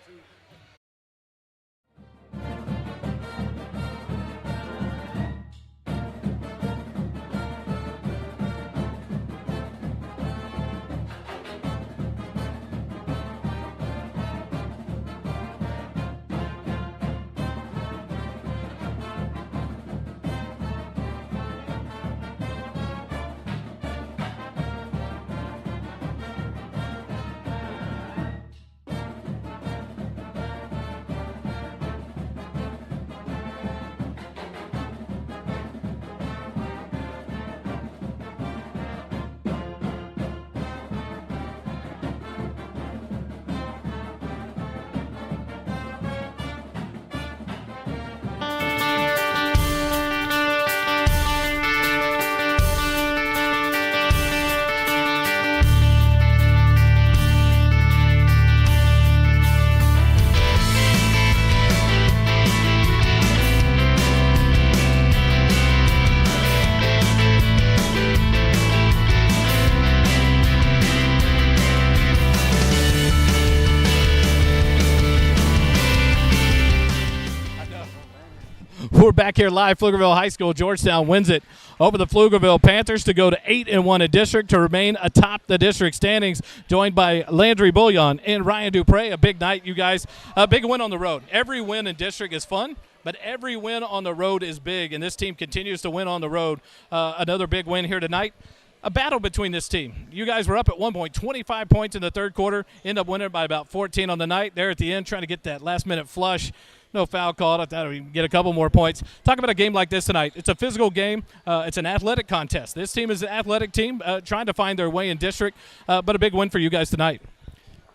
We're back here live, Pflugerville High School. Georgetown wins it over the Pflugerville Panthers to go to 8-1 in district to remain atop the district standings, joined by Landry Bullion and Ryan Dupre. A big night, you guys. A big win on the road. Every win in district is fun, but every win on the road is big, and this team continues to win on the road. Another big win here tonight. A battle between this team. You guys were up at one point, 25 points in the third quarter, end up winning by about 14 on the night. There at the end, trying to get that last-minute flush. No foul called. I thought we'd get a couple more points. Talk about a game like this tonight. It's a physical game. It's an athletic contest. This team is an athletic team trying to find their way in district, but a big win for you guys tonight.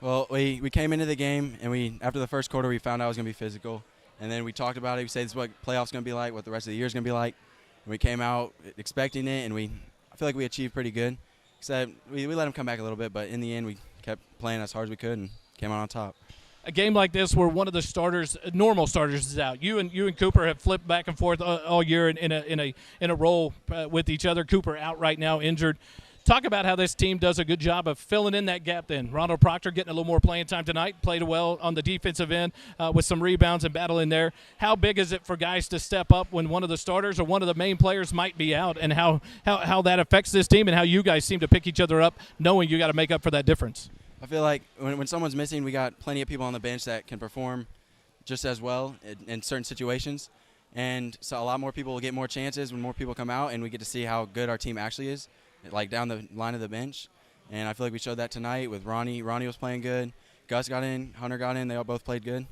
Well, we came into the game, and after the first quarter, we found out it was going to be physical. And then we talked about it. We said this is what playoffs going to be like, what the rest of the year is going to be like. And we came out expecting it, and I feel like we achieved pretty good. Except we let them come back a little bit, but in the end, we kept playing as hard as we could and came out on top. A game like this where one of the starters, normal starters, is out. You and Cooper have flipped back and forth all year in a role with each other. Cooper out right now, injured. Talk about how this team does a good job of filling in that gap then. Ronald Proctor getting a little more playing time tonight, played well on the defensive end with some rebounds and battle in there. How big is it for guys to step up when one of the starters or one of the main players might be out, and how that affects this team and how you guys seem to pick each other up knowing you got to make up for that difference? I feel like when someone's missing, we got plenty of people on the bench that can perform just as well in certain situations. And so a lot more people will get more chances when more people come out, and we get to see how good our team actually is, like down the line of the bench. And I feel like we showed that tonight with Ronnie. Ronnie was playing good. Gus got in. Hunter got in. They all both played good.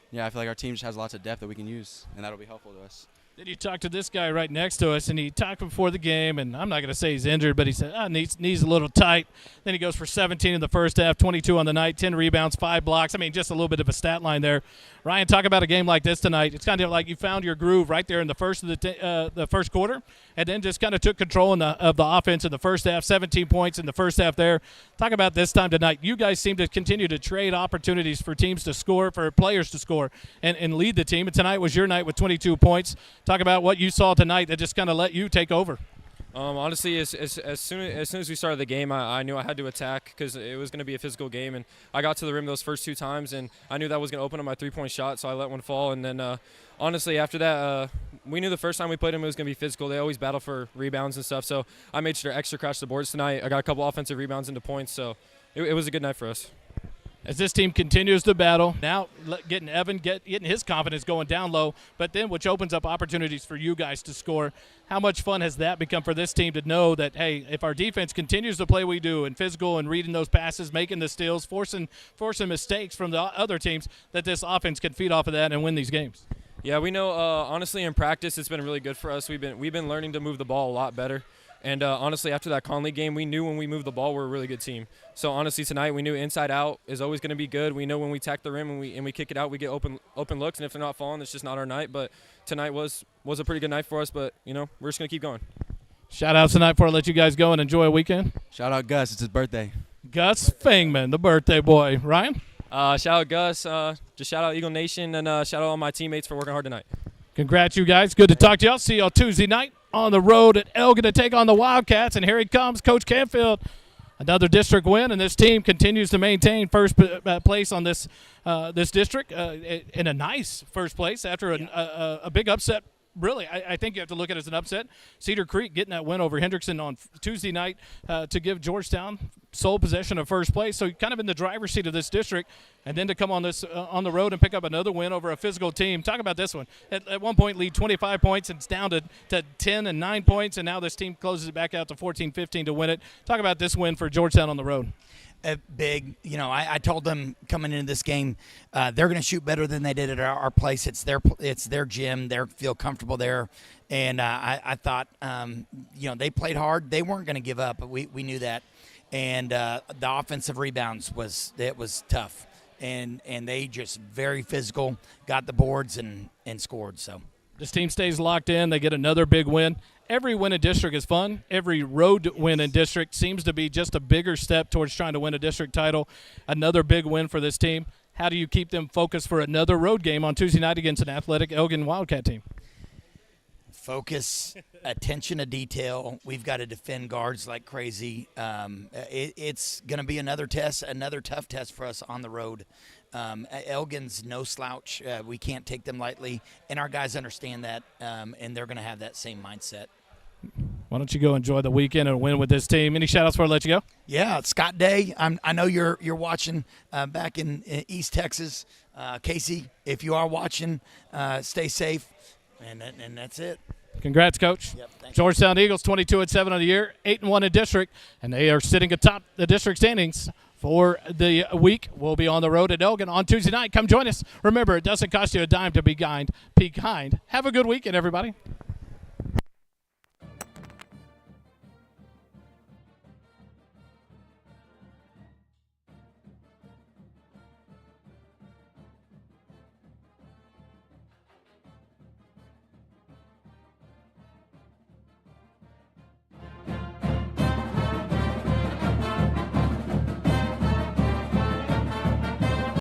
Yeah, I feel like our team just has lots of depth that we can use, and that'll be helpful to us. Then you talk to this guy right next to us, and he talked before the game, and I'm not going to say he's injured, but he said, knee's a little tight. Then he goes for 17 in the first half, 22 on the night, 10 rebounds, 5 blocks. I mean, just a little bit of a stat line there. Ryan, talk about a game like this tonight. It's kind of like you found your groove right there in the first of the first quarter, and then just kind of took control of the offense in the first half, 17 points in the first half there. Talk about this time tonight. You guys seem to continue to trade opportunities for teams to score, for players to score, and lead the team. And tonight was your night with 22 points. Talk about what you saw tonight that just kind of let you take over. Honestly, as soon as we started the game, I knew I had to attack because it was going to be a physical game, and I got to the rim those first 2 times, and I knew that was going to open up my three-point shot, so I let one fall. And then, honestly, after that, we knew the first time we played them it was going to be physical. They always battle for rebounds and stuff, so I made sure to extra crash the boards tonight. I got a couple offensive rebounds into points, so it was a good night for us. As this team continues to battle, now getting Evan, getting his confidence going down low, but then which opens up opportunities for you guys to score. How much fun has that become for this team to know that, hey, if our defense continues to play we do and physical and reading those passes, making the steals, forcing mistakes from the other teams, that this offense can feed off of that and win these games? Yeah, we know, honestly, in practice it's been really good for us. We've been learning to move the ball a lot better. And honestly, after that Conley game, we knew when we moved the ball, we're a really good team. So honestly, tonight we knew inside out is always going to be good. We know when we tack the rim and we kick it out, we get open looks. And if they're not falling, it's just not our night. But tonight was a pretty good night for us. But we're just going to keep going. Shout out tonight before I let you guys go and enjoy a weekend. Shout out Gus. It's his birthday. Gus Fangman, the birthday boy. Ryan? Shout out Gus. Just shout out Eagle Nation and shout out all my teammates for working hard tonight. Congrats, you guys. Good to talk to y'all. See y'all Tuesday night on the road at Elgin to take on the Wildcats. And here he comes, Coach Canfield. Another district win, and this team continues to maintain first place on this district in a nice first place after a big upset. Really, I think you have to look at it as an upset. Cedar Creek getting that win over Hendrickson on Tuesday night to give Georgetown sole possession of first place. So kind of in the driver's seat of this district, and then to come on the road and pick up another win over a physical team. Talk about this one. At one point, lead 25 points, and it's down to 10 and 9 points, and now this team closes it back out to 14-15 to win it. Talk about this win for Georgetown on the road. Big, I told them coming into this game, they're going to shoot better than they did at our place. It's their gym. They feel comfortable there, and I thought, they played hard. They weren't going to give up, but we knew that. And the offensive rebounds was tough, and they just very physical, got the boards and scored. So this team stays locked in. They get another big win. Every win in district is fun. Every road win in district seems to be just a bigger step towards trying to win a district title. Another big win for this team. How do you keep them focused for another road game on Tuesday night against an athletic Elgin Wildcat team? Focus, attention to detail. We've got to defend guards like crazy. It's going to be another test, another tough test for us on the road. Elgin's no slouch. We can't take them lightly, and our guys understand that, and they're going to have that same mindset. Why don't you go enjoy the weekend and win with this team? Any shout-outs before I let you go? Yeah, it's Scott Day. I know you're watching back in East Texas. Casey, if you are watching, stay safe, and that's it. Congrats, Coach. Yep, thank you. Georgetown Eagles 22-7 on the year, 8-1 in district, and they are sitting atop the district standings for the week. We'll be on the road at Elgin on Tuesday night. Come join us. Remember, it doesn't cost you a dime to be kind. Be kind. Have a good weekend, everybody.